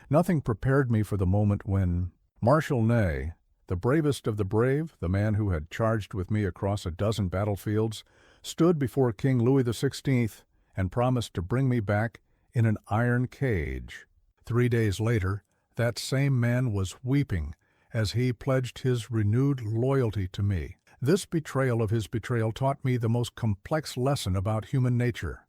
Nothing prepared me for the moment when Marshal Ney, the bravest of the brave, the man who had charged with me across a dozen battlefields, stood before King Louis XVI and promised to bring me back in an iron cage. 3 days later, that same man was weeping as he pledged his renewed loyalty to me. This betrayal of his betrayal taught me the most complex lesson about human nature.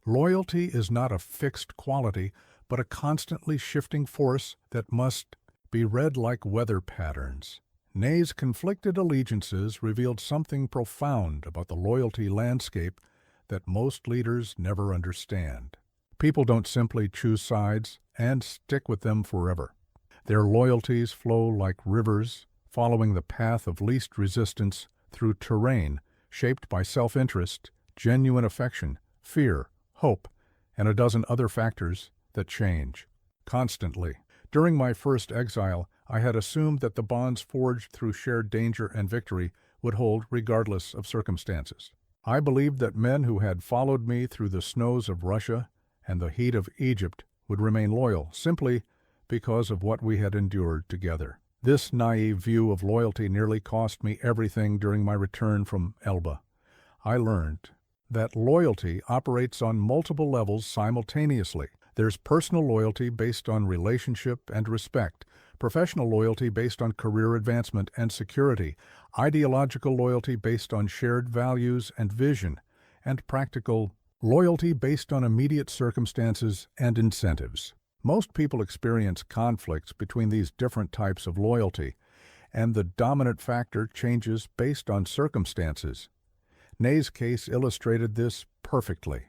Loyalty is not a fixed quality, but a constantly shifting force that must be read like weather patterns. Ney's conflicted allegiances revealed something profound about the loyalty landscape that most leaders never understand. People don't simply choose sides and stick with them forever. Their loyalties flow like rivers, following the path of least resistance through terrain shaped by self-interest, genuine affection, fear, hope, and a dozen other factors that change constantly. During my first exile, I had assumed that the bonds forged through shared danger and victory would hold regardless of circumstances. I believed that men who had followed me through the snows of Russia and the heat of Egypt would remain loyal simply because of what we had endured together. This naive view of loyalty nearly cost me everything during my return from Elba. I learned that loyalty operates on multiple levels simultaneously. There's personal loyalty based on relationship and respect, professional loyalty based on career advancement and security, ideological loyalty based on shared values and vision, and practical loyalty based on immediate circumstances and incentives. Most people experience conflicts between these different types of loyalty, and the dominant factor changes based on circumstances. Ney's case illustrated this perfectly.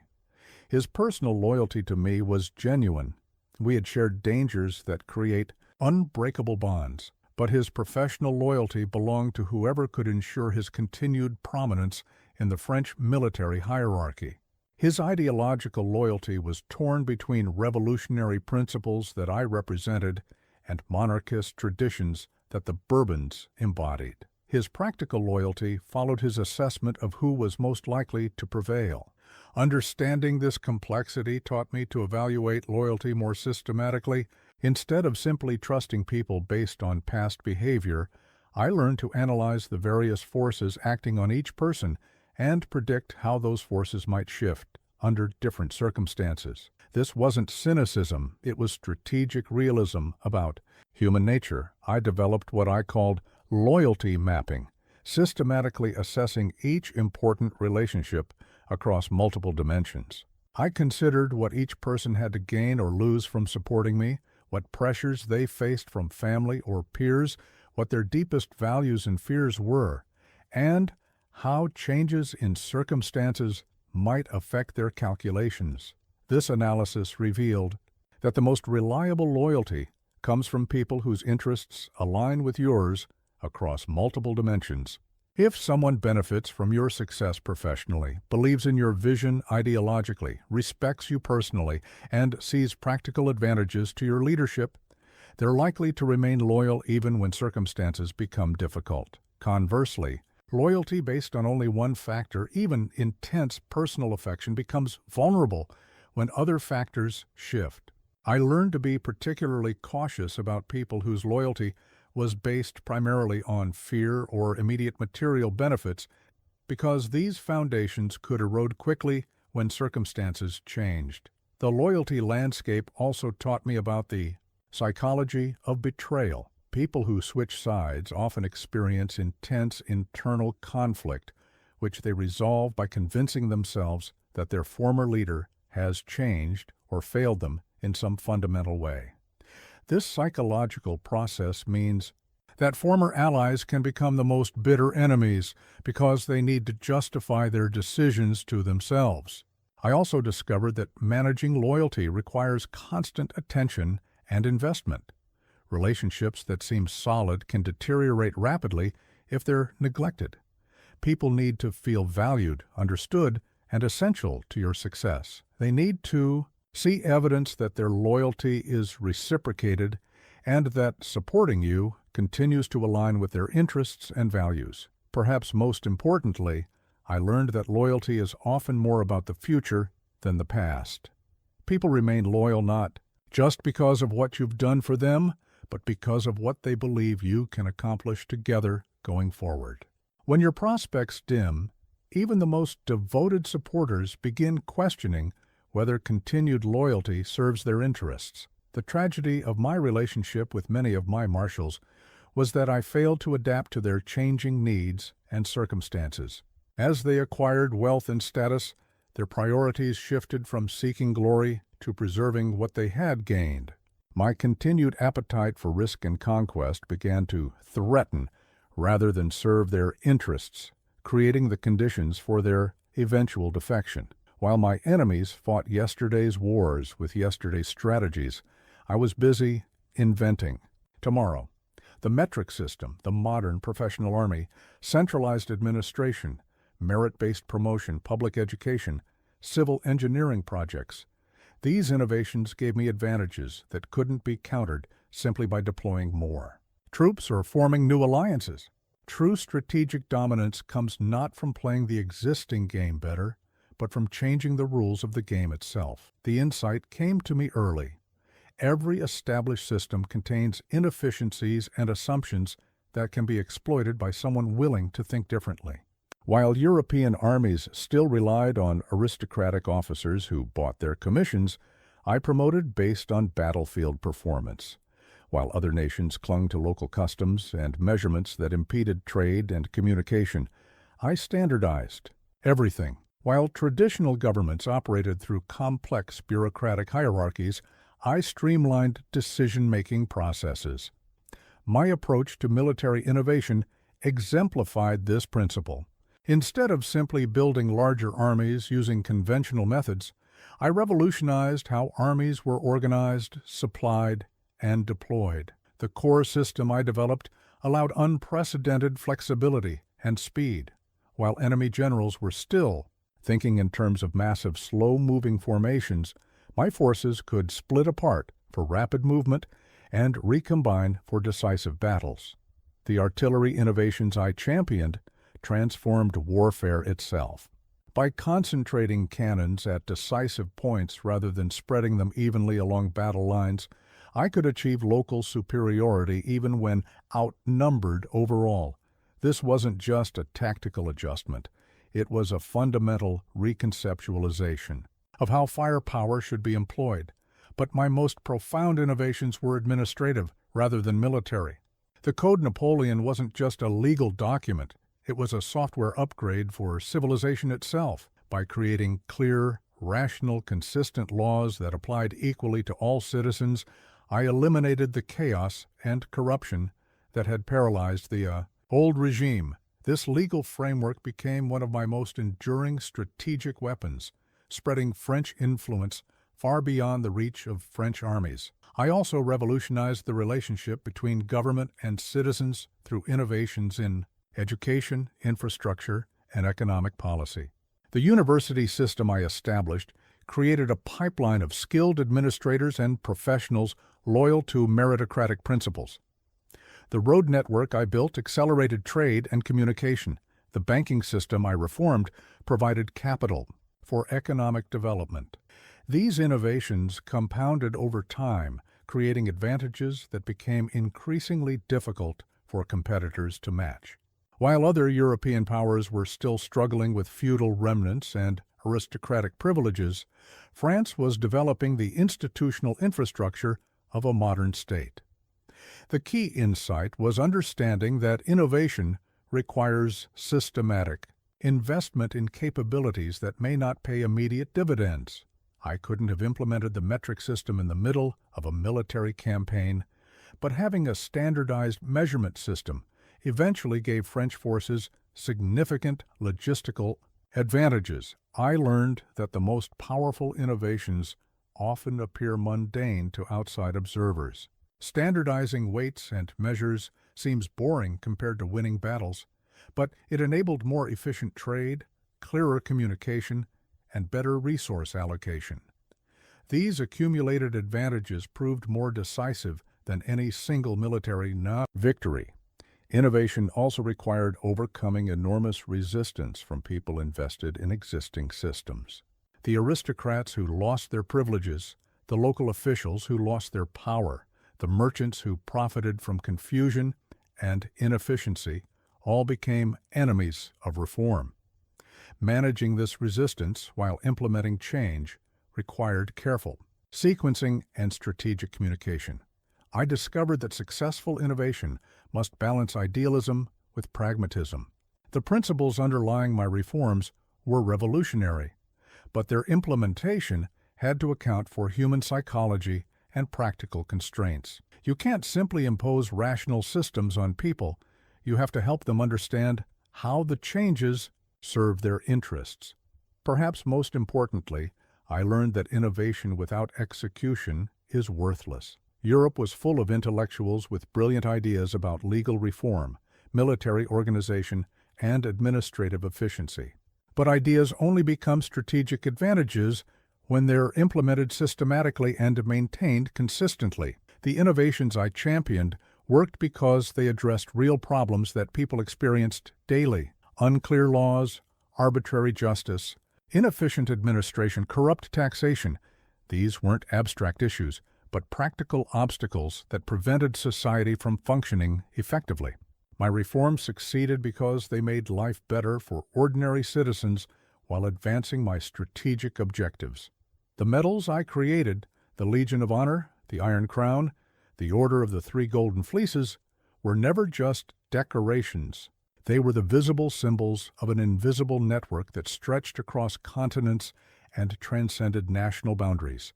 His personal loyalty to me was genuine. We had shared dangers that create unbreakable bonds, but his professional loyalty belonged to whoever could ensure his continued prominence in the French military hierarchy. His ideological loyalty was torn between revolutionary principles that I represented and monarchist traditions that the Bourbons embodied. His practical loyalty followed his assessment of who was most likely to prevail. Understanding this complexity taught me to evaluate loyalty more systematically. Instead of simply trusting people based on past behavior, I learned to analyze the various forces acting on each person and predict how those forces might shift under different circumstances. This wasn't cynicism, it was strategic realism about human nature. I developed what I called loyalty mapping, systematically assessing each important relationship across multiple dimensions. I considered what each person had to gain or lose from supporting me, what pressures they faced from family or peers, what their deepest values and fears were, and how changes in circumstances might affect their calculations. This analysis revealed that the most reliable loyalty comes from people whose interests align with yours across multiple dimensions. If someone benefits from your success professionally, believes in your vision ideologically, respects you personally, and sees practical advantages to your leadership, they're likely to remain loyal even when circumstances become difficult. Conversely, loyalty based on only one factor, even intense personal affection, becomes vulnerable when other factors shift. I learned to be particularly cautious about people whose loyalty was based primarily on fear or immediate material benefits, because these foundations could erode quickly when circumstances changed. The loyalty landscape also taught me about the psychology of betrayal. People who switch sides often experience intense internal conflict, which they resolve by convincing themselves that their former leader has changed or failed them in some fundamental way. This psychological process means that former allies can become the most bitter enemies because they need to justify their decisions to themselves. I also discovered that managing loyalty requires constant attention and investment. Relationships that seem solid can deteriorate rapidly if they're neglected. People need to feel valued, understood, and essential to your success. They need to see evidence that their loyalty is reciprocated and that supporting you continues to align with their interests and values. Perhaps most importantly, I learned that loyalty is often more about the future than the past. People remain loyal not just because of what you've done for them, but because of what they believe you can accomplish together going forward. When your prospects dim, even the most devoted supporters begin questioning whether continued loyalty serves their interests. The tragedy of my relationship with many of my marshals was that I failed to adapt to their changing needs and circumstances. As they acquired wealth and status, their priorities shifted from seeking glory to preserving what they had gained. My continued appetite for risk and conquest began to threaten rather than serve their interests, creating the conditions for their eventual defection. While my enemies fought yesterday's wars with yesterday's strategies, I was busy inventing tomorrow. The metric system, the modern professional army, centralized administration, merit-based promotion, public education, civil engineering projects. These innovations gave me advantages that couldn't be countered simply by deploying more troops or forming new alliances. True strategic dominance comes not from playing the existing game better, but from changing the rules of the game itself. The insight came to me early. Every established system contains inefficiencies and assumptions that can be exploited by someone willing to think differently. While European armies still relied on aristocratic officers who bought their commissions, I promoted based on battlefield performance. While other nations clung to local customs and measurements that impeded trade and communication, I standardized everything. While traditional governments operated through complex bureaucratic hierarchies, I streamlined decision-making processes. My approach to military innovation exemplified this principle. Instead of simply building larger armies using conventional methods, I revolutionized how armies were organized, supplied, and deployed. The core system I developed allowed unprecedented flexibility and speed. While enemy generals were still thinking in terms of massive, slow-moving formations, my forces could split apart for rapid movement and recombine for decisive battles. The artillery innovations I championed transformed warfare itself. By concentrating cannons at decisive points rather than spreading them evenly along battle lines, I could achieve local superiority even when outnumbered overall. This wasn't just a tactical adjustment. It was a fundamental reconceptualization of how firepower should be employed. But my most profound innovations were administrative rather than military. The Code Napoleon wasn't just a legal document. It was a software upgrade for civilization itself. By creating clear, rational, consistent laws that applied equally to all citizens, I eliminated the chaos and corruption that had paralyzed the old regime. This legal framework became one of my most enduring strategic weapons, spreading French influence far beyond the reach of French armies. I also revolutionized the relationship between government and citizens through innovations in education, infrastructure, and economic policy. The university system I established created a pipeline of skilled administrators and professionals loyal to meritocratic principles. The road network I built accelerated trade and communication. The banking system I reformed provided capital for economic development. These innovations compounded over time, creating advantages that became increasingly difficult for competitors to match. While other European powers were still struggling with feudal remnants and aristocratic privileges, France was developing the institutional infrastructure of a modern state. The key insight was understanding that innovation requires systematic investment in capabilities that may not pay immediate dividends. I couldn't have implemented the metric system in the middle of a military campaign, but having a standardized measurement system eventually gave French forces significant logistical advantages. I learned that the most powerful innovations often appear mundane to outside observers. Standardizing weights and measures seems boring compared to winning battles, but it enabled more efficient trade, clearer communication, and better resource allocation. These accumulated advantages proved more decisive than any single military victory. Innovation also required overcoming enormous resistance from people invested in existing systems. The aristocrats who lost their privileges, the local officials who lost their power, the merchants who profited from confusion and inefficiency, all became enemies of reform. Managing this resistance while implementing change required careful sequencing and strategic communication. I discovered that successful innovation must balance idealism with pragmatism. The principles underlying my reforms were revolutionary, but their implementation had to account for human psychology and practical constraints. You can't simply impose rational systems on people. You have to help them understand how the changes serve their interests. Perhaps most importantly, I learned that innovation without execution is worthless. Europe was full of intellectuals with brilliant ideas about legal reform, military organization, and administrative efficiency. But ideas only become strategic advantages when they're implemented systematically and maintained consistently. The innovations I championed worked because they addressed real problems that people experienced daily: unclear laws, arbitrary justice, inefficient administration, corrupt taxation. These weren't abstract issues, but practical obstacles that prevented society from functioning effectively. My reforms succeeded because they made life better for ordinary citizens while advancing my strategic objectives. The medals I created, the Legion of Honor, the Iron Crown, the Order of the Three Golden Fleeces, were never just decorations. They were the visible symbols of an invisible network that stretched across continents and transcended national boundaries.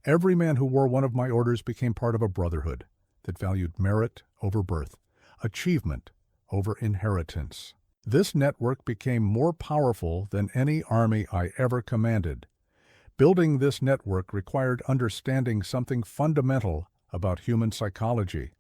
Every man who wore one of my orders became part of a brotherhood that valued merit over birth, achievement over inheritance. This network became more powerful than any army I ever commanded. Building this network required understanding something fundamental about human psychology: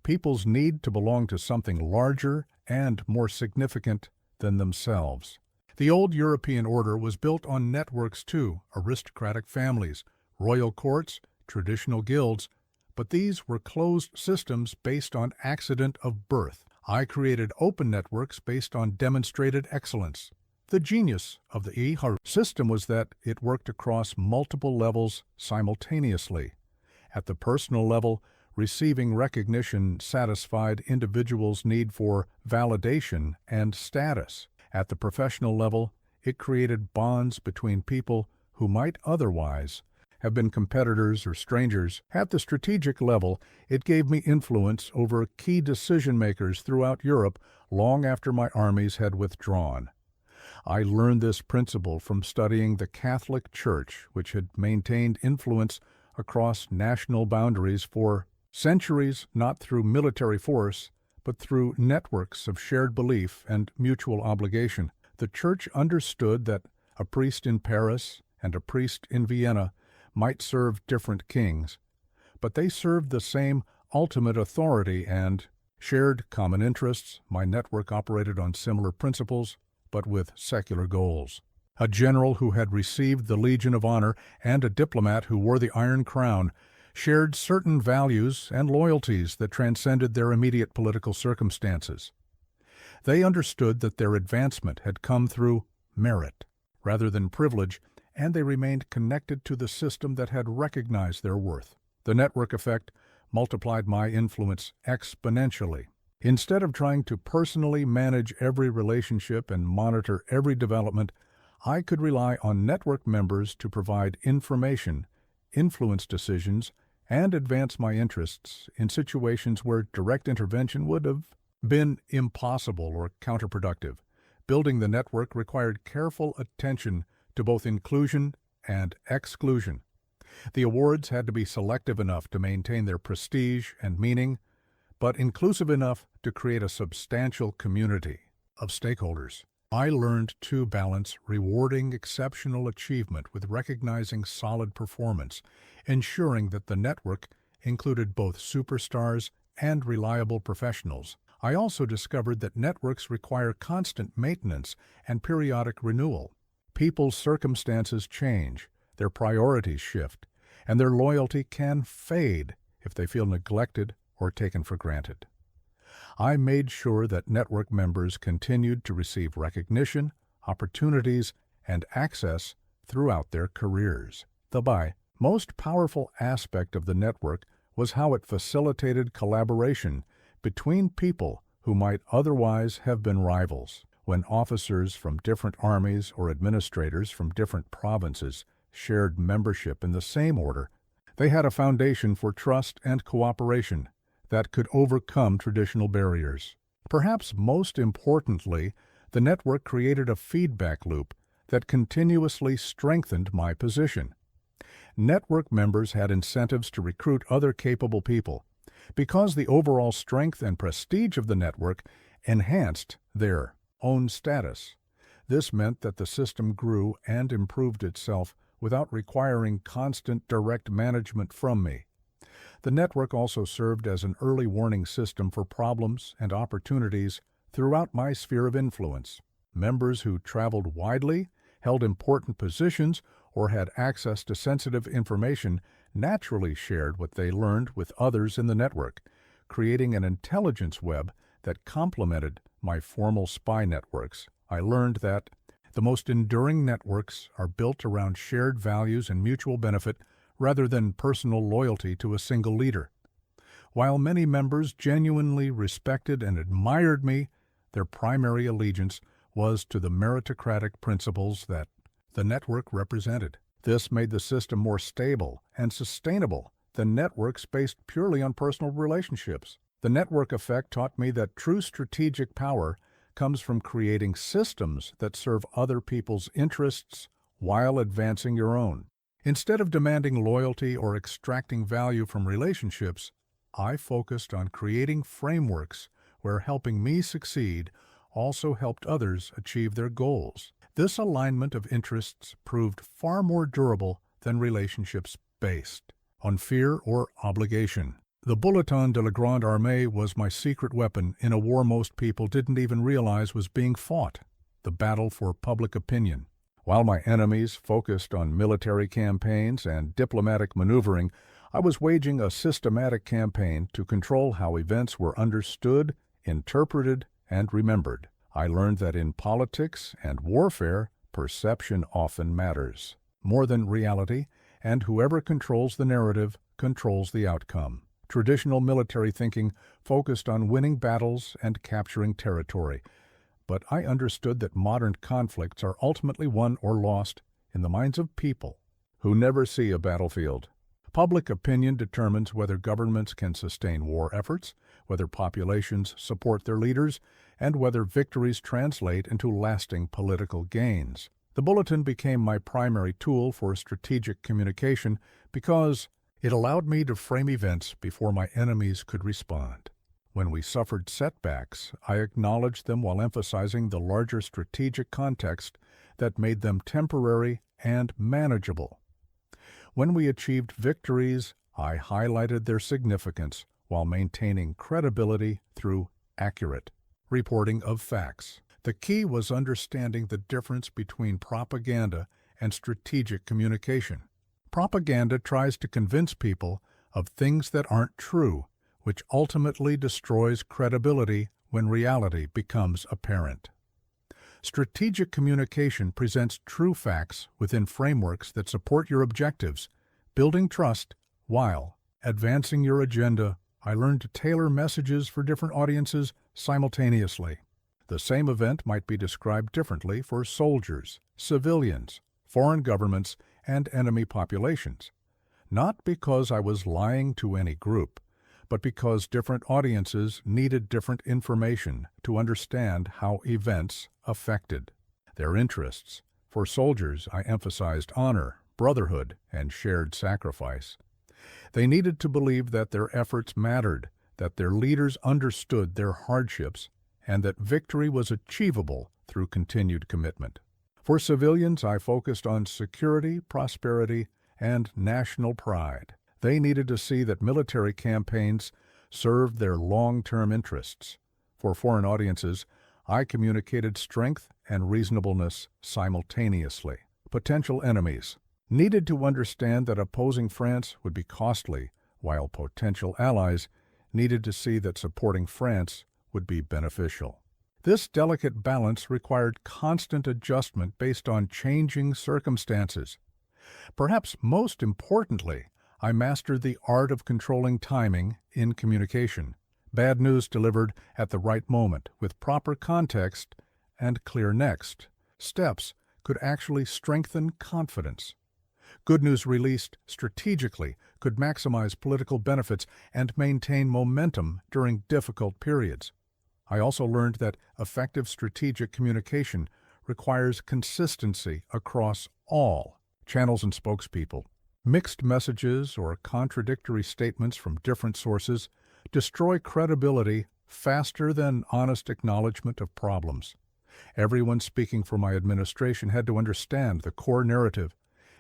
people's need to belong to something larger and more significant than themselves. The old European order was built on networks too: aristocratic families, royal courts, traditional guilds, but these were closed systems based on accident of birth. I created open networks based on demonstrated excellence. The genius of the EHR system was that it worked across multiple levels simultaneously. At the personal level, receiving recognition satisfied individuals' need for validation and status. At the professional level, it created bonds between people who might otherwise have been competitors or strangers. At the strategic level, it gave me influence over key decision-makers throughout Europe long after my armies had withdrawn. I learned this principle from studying the Catholic Church, which had maintained influence across national boundaries for centuries, not through military force, but through networks of shared belief and mutual obligation. The Church understood that a priest in Paris and a priest in Vienna might serve different kings, but they served the same ultimate authority and shared common interests. My network operated on similar principles, but with secular goals. A general who had received the Legion of Honor and a diplomat who wore the Iron Crown shared certain values and loyalties that transcended their immediate political circumstances. They understood that their advancement had come through merit rather than privilege, and they remained connected to the system that had recognized their worth. The network effect multiplied my influence exponentially. Instead of trying to personally manage every relationship and monitor every development, I could rely on network members to provide information, influence decisions, and advance my interests in situations where direct intervention would have been impossible or counterproductive. Building the network required careful attention to both inclusion and exclusion. The awards had to be selective enough to maintain their prestige and meaning, but inclusive enough to create a substantial community of stakeholders. I learned to balance rewarding exceptional achievement with recognizing solid performance, ensuring that the network included both superstars and reliable professionals. I also discovered that networks require constant maintenance and periodic renewal. People's circumstances change, their priorities shift, and their loyalty can fade if they feel neglected or taken for granted. I made sure that network members continued to receive recognition, opportunities, and access throughout their careers. The most powerful aspect of the network was how it facilitated collaboration between people who might otherwise have been rivals. When officers from different armies or administrators from different provinces shared membership in the same order, they had a foundation for trust and cooperation that could overcome traditional barriers. Perhaps most importantly, the network created a feedback loop that continuously strengthened my position. Network members had incentives to recruit other capable people, because the overall strength and prestige of the network enhanced their own status. This meant that the system grew and improved itself without requiring constant direct management from me. The network also served as an early warning system for problems and opportunities throughout my sphere of influence. Members who traveled widely, held important positions, or had access to sensitive information naturally shared what they learned with others in the network, creating an intelligence web that complemented my formal spy networks. I learned that the most enduring networks are built around shared values and mutual benefit rather than personal loyalty to a single leader. While many members genuinely respected and admired me, their primary allegiance was to the meritocratic principles that the network represented. This made the system more stable and sustainable than networks based purely on personal relationships. The network effect taught me that true strategic power comes from creating systems that serve other people's interests while advancing your own. Instead of demanding loyalty or extracting value from relationships, I focused on creating frameworks where helping me succeed also helped others achieve their goals. This alignment of interests proved far more durable than relationships based on fear or obligation. The Bulletin de la Grande Armée was my secret weapon in a war most people didn't even realize was being fought, the battle for public opinion. While my enemies focused on military campaigns and diplomatic maneuvering, I was waging a systematic campaign to control how events were understood, interpreted, and remembered. I learned that in politics and warfare, perception often matters more than reality, and whoever controls the narrative controls the outcome. Traditional military thinking focused on winning battles and capturing territory, but I understood that modern conflicts are ultimately won or lost in the minds of people who never see a battlefield. Public opinion determines whether governments can sustain war efforts, whether populations support their leaders, and whether victories translate into lasting political gains. The Bulletin became my primary tool for strategic communication because it allowed me to frame events before my enemies could respond. When we suffered setbacks, I acknowledged them while emphasizing the larger strategic context that made them temporary and manageable. When we achieved victories, I highlighted their significance while maintaining credibility through accurate reporting of facts. The key was understanding the difference between propaganda and strategic communication. Propaganda tries to convince people of things that aren't true, which ultimately destroys credibility when reality becomes apparent. Strategic communication presents true facts within frameworks that support your objectives, building trust while advancing your agenda. I learned to tailor messages for different audiences simultaneously. The same event might be described differently for soldiers, civilians, foreign governments, and enemy populations. Not because I was lying to any group, but because different audiences needed different information to understand how events affected their interests. For soldiers, I emphasized honor, brotherhood, and shared sacrifice. They needed to believe that their efforts mattered, that their leaders understood their hardships, and that victory was achievable through continued commitment. For civilians, I focused on security, prosperity, and national pride. They needed to see that military campaigns served their long-term interests. For foreign audiences, I communicated strength and reasonableness simultaneously. Potential enemies needed to understand that opposing France would be costly, while potential allies needed to see that supporting France would be beneficial. This delicate balance required constant adjustment based on changing circumstances. Perhaps most importantly, I mastered the art of controlling timing in communication. Bad news delivered at the right moment, with proper context and clear next steps, could actually strengthen confidence. Good news released strategically could maximize political benefits and maintain momentum during difficult periods. I also learned that effective strategic communication requires consistency across all channels and spokespeople. Mixed messages or contradictory statements from different sources destroy credibility faster than honest acknowledgement of problems. Everyone speaking for my administration had to understand the core narrative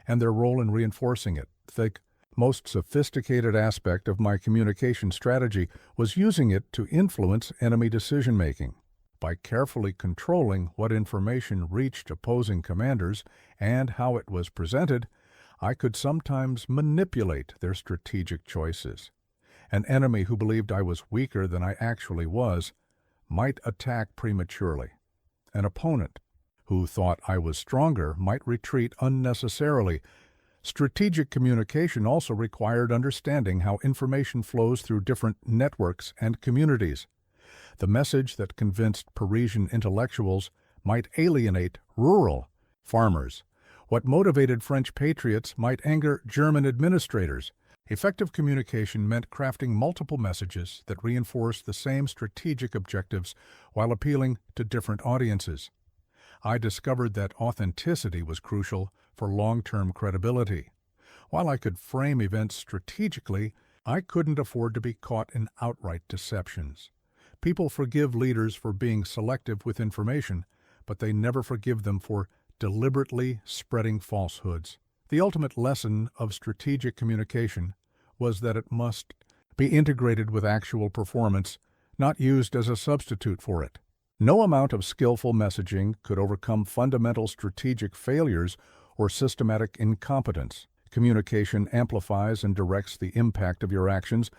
and their role in reinforcing it. The most sophisticated aspect of my communication strategy was using it to influence enemy decision-making. By carefully controlling what information reached opposing commanders and how it was presented, I could sometimes manipulate their strategic choices. An enemy who believed I was weaker than I actually was might attack prematurely. An opponent who thought I was stronger might retreat unnecessarily. Strategic communication also required understanding how information flows through different networks and communities. The message that convinced Parisian intellectuals might alienate rural farmers. What motivated French patriots might anger German administrators. Effective communication meant crafting multiple messages that reinforced the same strategic objectives while appealing to different audiences. I discovered that authenticity was crucial for long-term credibility. While I could frame events strategically, I couldn't afford to be caught in outright deceptions. People forgive leaders for being selective with information, but they never forgive them for deliberately spreading falsehoods. The ultimate lesson of strategic communication was that it must be integrated with actual performance, not used as a substitute for it. No amount of skillful messaging could overcome fundamental strategic failures or systematic incompetence. Communication amplifies and directs the impact of your actions,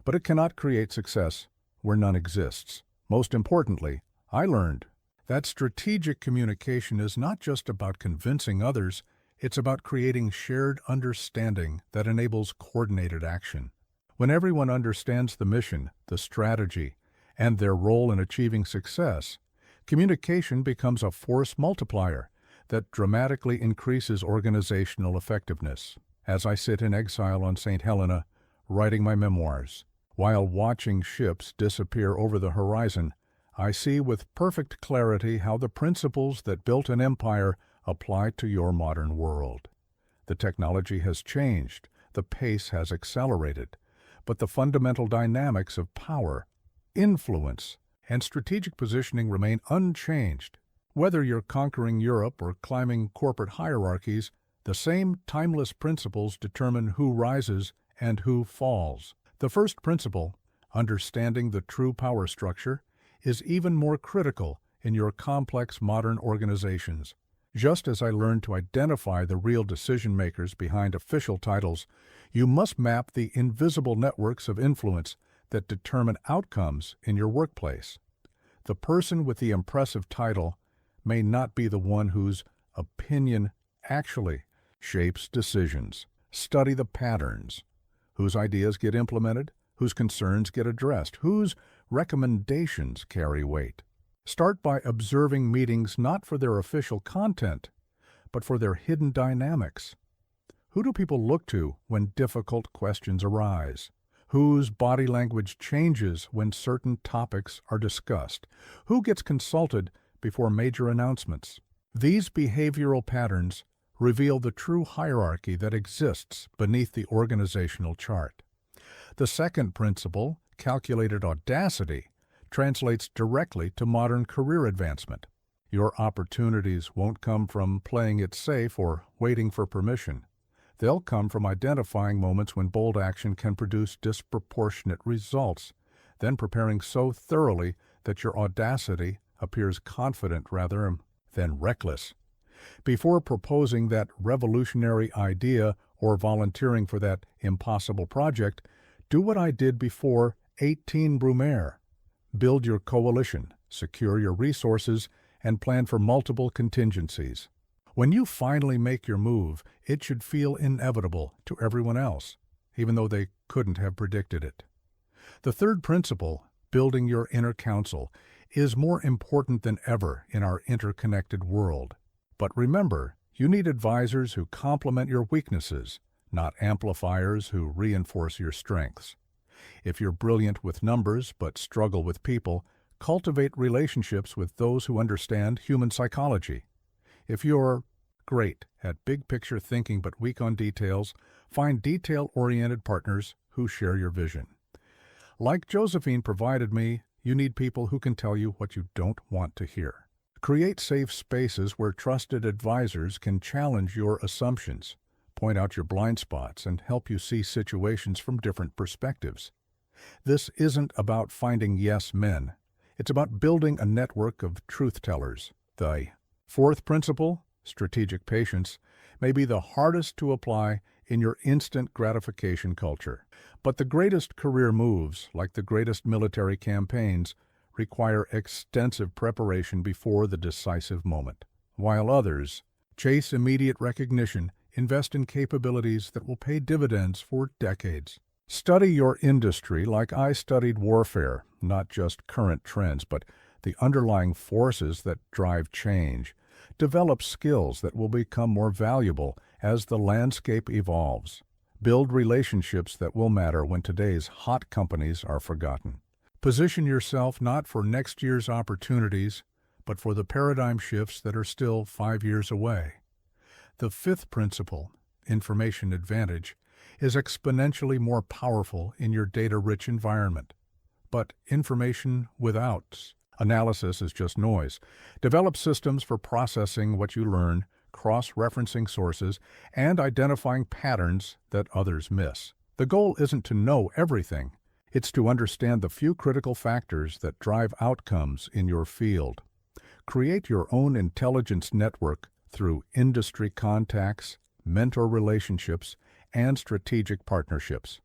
but it cannot create success where none exists. Most importantly, I learned that strategic communication is not just about convincing others, it's about creating shared understanding that enables coordinated action. When everyone understands the mission, the strategy, and their role in achieving success, communication becomes a force multiplier that dramatically increases organizational effectiveness. As I sit in exile on St. Helena, writing my memoirs, while watching ships disappear over the horizon, I see with perfect clarity how the principles that built an empire apply to your modern world. The technology has changed, the pace has accelerated, but the fundamental dynamics of power, influence, and strategic positioning remain unchanged. Whether you're conquering Europe or climbing corporate hierarchies, the same timeless principles determine who rises and who falls. The first principle, understanding the true power structure, is even more critical in your complex modern organizations. Just as I learned to identify the real decision-makers behind official titles, you must map the invisible networks of influence that determine outcomes in your workplace. The person with the impressive title may not be the one whose opinion actually shapes decisions. Study the patterns. Whose ideas get implemented, whose concerns get addressed, whose recommendations carry weight. Start by observing meetings not for their official content, but for their hidden dynamics. Who do people look to when difficult questions arise? Whose body language changes when certain topics are discussed? Who gets consulted before major announcements? These behavioral patterns reveal the true hierarchy that exists beneath the organizational chart. The second principle, calculated audacity, translates directly to modern career advancement. Your opportunities won't come from playing it safe or waiting for permission. They'll come from identifying moments when bold action can produce disproportionate results, then preparing so thoroughly that your audacity appears confident rather than reckless. Before proposing that revolutionary idea or volunteering for that impossible project, do what I did before 18 Brumaire. Build your coalition, secure your resources, and plan for multiple contingencies. When you finally make your move, it should feel inevitable to everyone else, even though they couldn't have predicted it. The third principle, building your inner council, is more important than ever in our interconnected world. But remember, you need advisors who complement your weaknesses, not amplifiers who reinforce your strengths. If you're brilliant with numbers but struggle with people, cultivate relationships with those who understand human psychology. If you're great at big-picture thinking but weak on details, find detail-oriented partners who share your vision. Like Josephine provided me, you need people who can tell you what you don't want to hear. Create safe spaces where trusted advisors can challenge your assumptions, point out your blind spots, and help you see situations from different perspectives. This isn't about finding yes men. It's about building a network of truth-tellers. The fourth principle, strategic patience, may be the hardest to apply in your instant gratification culture. But the greatest career moves, like the greatest military campaigns, require extensive preparation before the decisive moment. While others chase immediate recognition, invest in capabilities that will pay dividends for decades. Study your industry like I studied warfare, not just current trends, but the underlying forces that drive change. Develop skills that will become more valuable as the landscape evolves. Build relationships that will matter when today's hot companies are forgotten. Position yourself not for next year's opportunities, but for the paradigm shifts that are still 5 years away. The fifth principle, information advantage, is exponentially more powerful in your data-rich environment. But information without analysis is just noise. Develop systems for processing what you learn, cross-referencing sources, and identifying patterns that others miss. The goal isn't to know everything. It's to understand the few critical factors that drive outcomes in your field. Create your own intelligence network through industry contacts, mentor relationships, and strategic partnerships.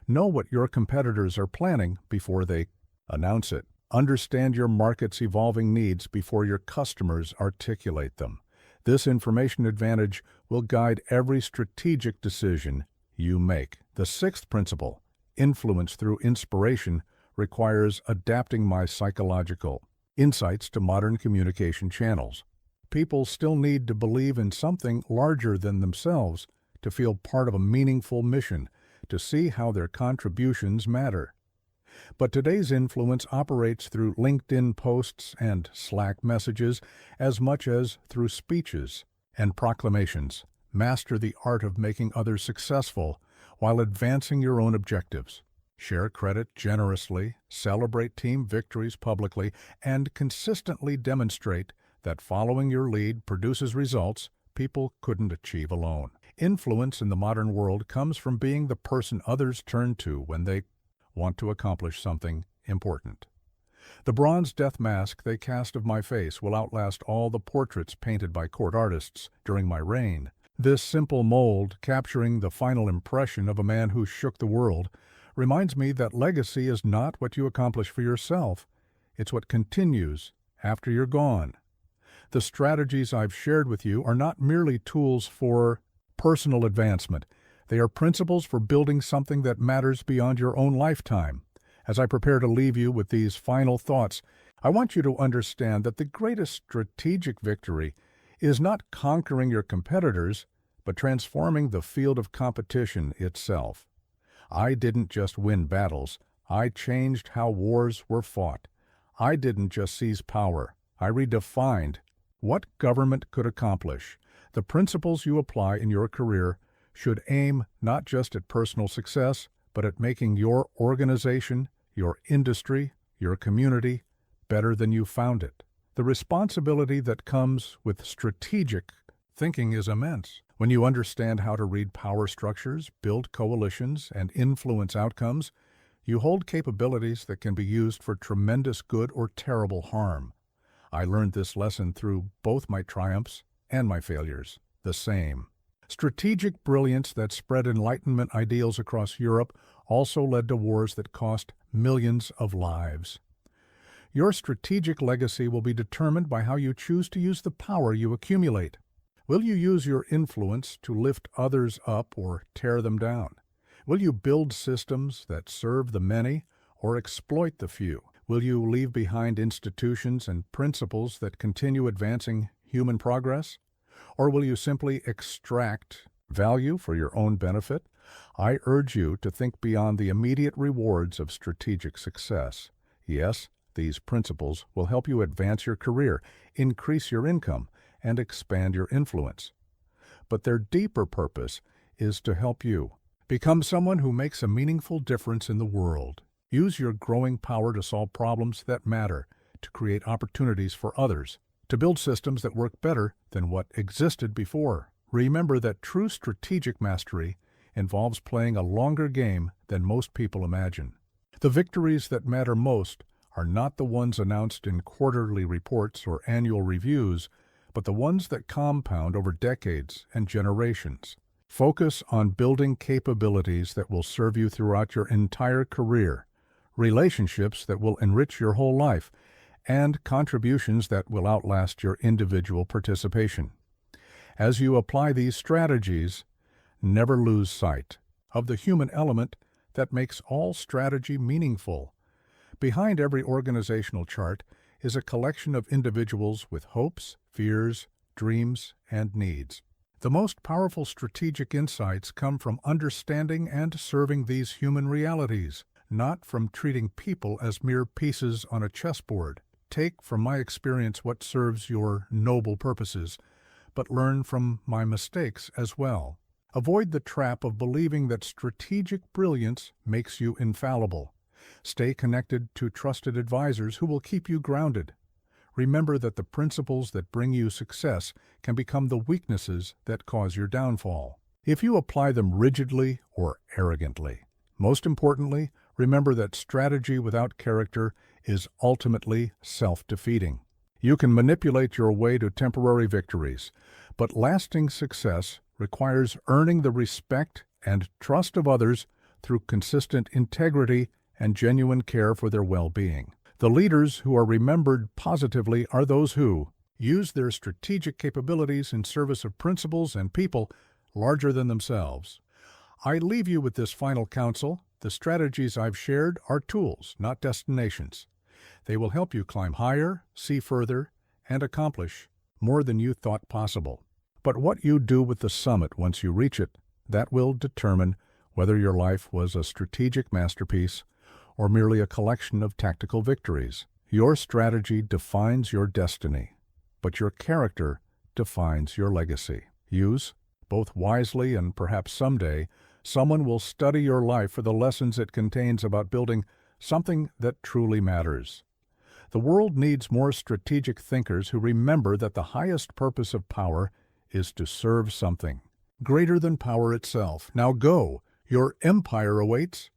Know what your competitors are planning before they announce it. Understand your market's evolving needs before your customers articulate them. This information advantage will guide every strategic decision you make. The sixth principle, influence through inspiration, requires adapting my psychological insights to modern communication channels. People still need to believe in something larger than themselves, to feel part of a meaningful mission, to see how their contributions matter. But today's influence operates through LinkedIn posts and Slack messages as much as through speeches and proclamations. Master the art of making others successful while advancing your own objectives. Share credit generously, celebrate team victories publicly, and consistently demonstrate that following your lead produces results people couldn't achieve alone. Influence in the modern world comes from being the person others turn to when they want to accomplish something important. The bronze death mask they cast of my face will outlast all the portraits painted by court artists during my reign. This simple mold, capturing the final impression of a man who shook the world, reminds me that legacy is not what you accomplish for yourself, it's what continues after you're gone. The strategies I've shared with you are not merely tools for personal advancement. They are principles for building something that matters beyond your own lifetime. As I prepare to leave you with these final thoughts, I want you to understand that the greatest strategic victory is not conquering your competitors, but transforming the field of competition itself. I didn't just win battles, I changed how wars were fought. I didn't just seize power, I redefined what government could accomplish. The principles you apply in your career should aim not just at personal success, but at making your organization, your industry, your community better than you found it. The responsibility that comes with strategic thinking is immense. When you understand how to read power structures, build coalitions, and influence outcomes, you hold capabilities that can be used for tremendous good or terrible harm. I learned this lesson through both my triumphs and my failures, the same. Strategic brilliance that spread Enlightenment ideals across Europe also led to wars that cost millions of lives. Your strategic legacy will be determined by how you choose to use the power you accumulate. Will you use your influence to lift others up or tear them down? Will you build systems that serve the many or exploit the few? Will you leave behind institutions and principles that continue advancing human progress? Or will you simply extract value for your own benefit? I urge you to think beyond the immediate rewards of strategic success. Yes, these principles will help you advance your career, increase your income, and expand your influence. But their deeper purpose is to help you become someone who makes a meaningful difference in the world. Use your growing power to solve problems that matter, to create opportunities for others, to build systems that work better than what existed before. Remember that true strategic mastery involves playing a longer game than most people imagine. The victories that matter most are not the ones announced in quarterly reports or annual reviews, but the ones that compound over decades and generations. Focus on building capabilities that will serve you throughout your entire career, relationships that will enrich your whole life, and contributions that will outlast your individual participation. As you apply these strategies, never lose sight of the human element that makes all strategy meaningful. Behind every organizational chart is a collection of individuals with hopes, fears, dreams, and needs. The most powerful strategic insights come from understanding and serving these human realities, not from treating people as mere pieces on a chessboard. Take from my experience what serves your noble purposes, but learn from my mistakes as well. Avoid the trap of believing that strategic brilliance makes you infallible. Stay connected to trusted advisors who will keep you grounded. Remember that the principles that bring you success can become the weaknesses that cause your downfall, if you apply them rigidly or arrogantly. Most importantly, remember that strategy without character is ultimately self-defeating. You can manipulate your way to temporary victories, but lasting success requires earning the respect and trust of others through consistent integrity and genuine care for their well-being. The leaders who are remembered positively are those who use their strategic capabilities in service of principles and people larger than themselves. I leave you with this final counsel. The strategies I've shared are tools, not destinations. They will help you climb higher, see further, and accomplish more than you thought possible. But what you do with the summit once you reach it, that will determine whether your life was a strategic masterpiece or merely a collection of tactical victories. Your strategy defines your destiny, but your character defines your legacy. Use both wisely, and perhaps someday someone will study your life for the lessons it contains about building something that truly matters. The world needs more strategic thinkers who remember that the highest purpose of power is to serve something greater than power itself. Now go. Your empire awaits,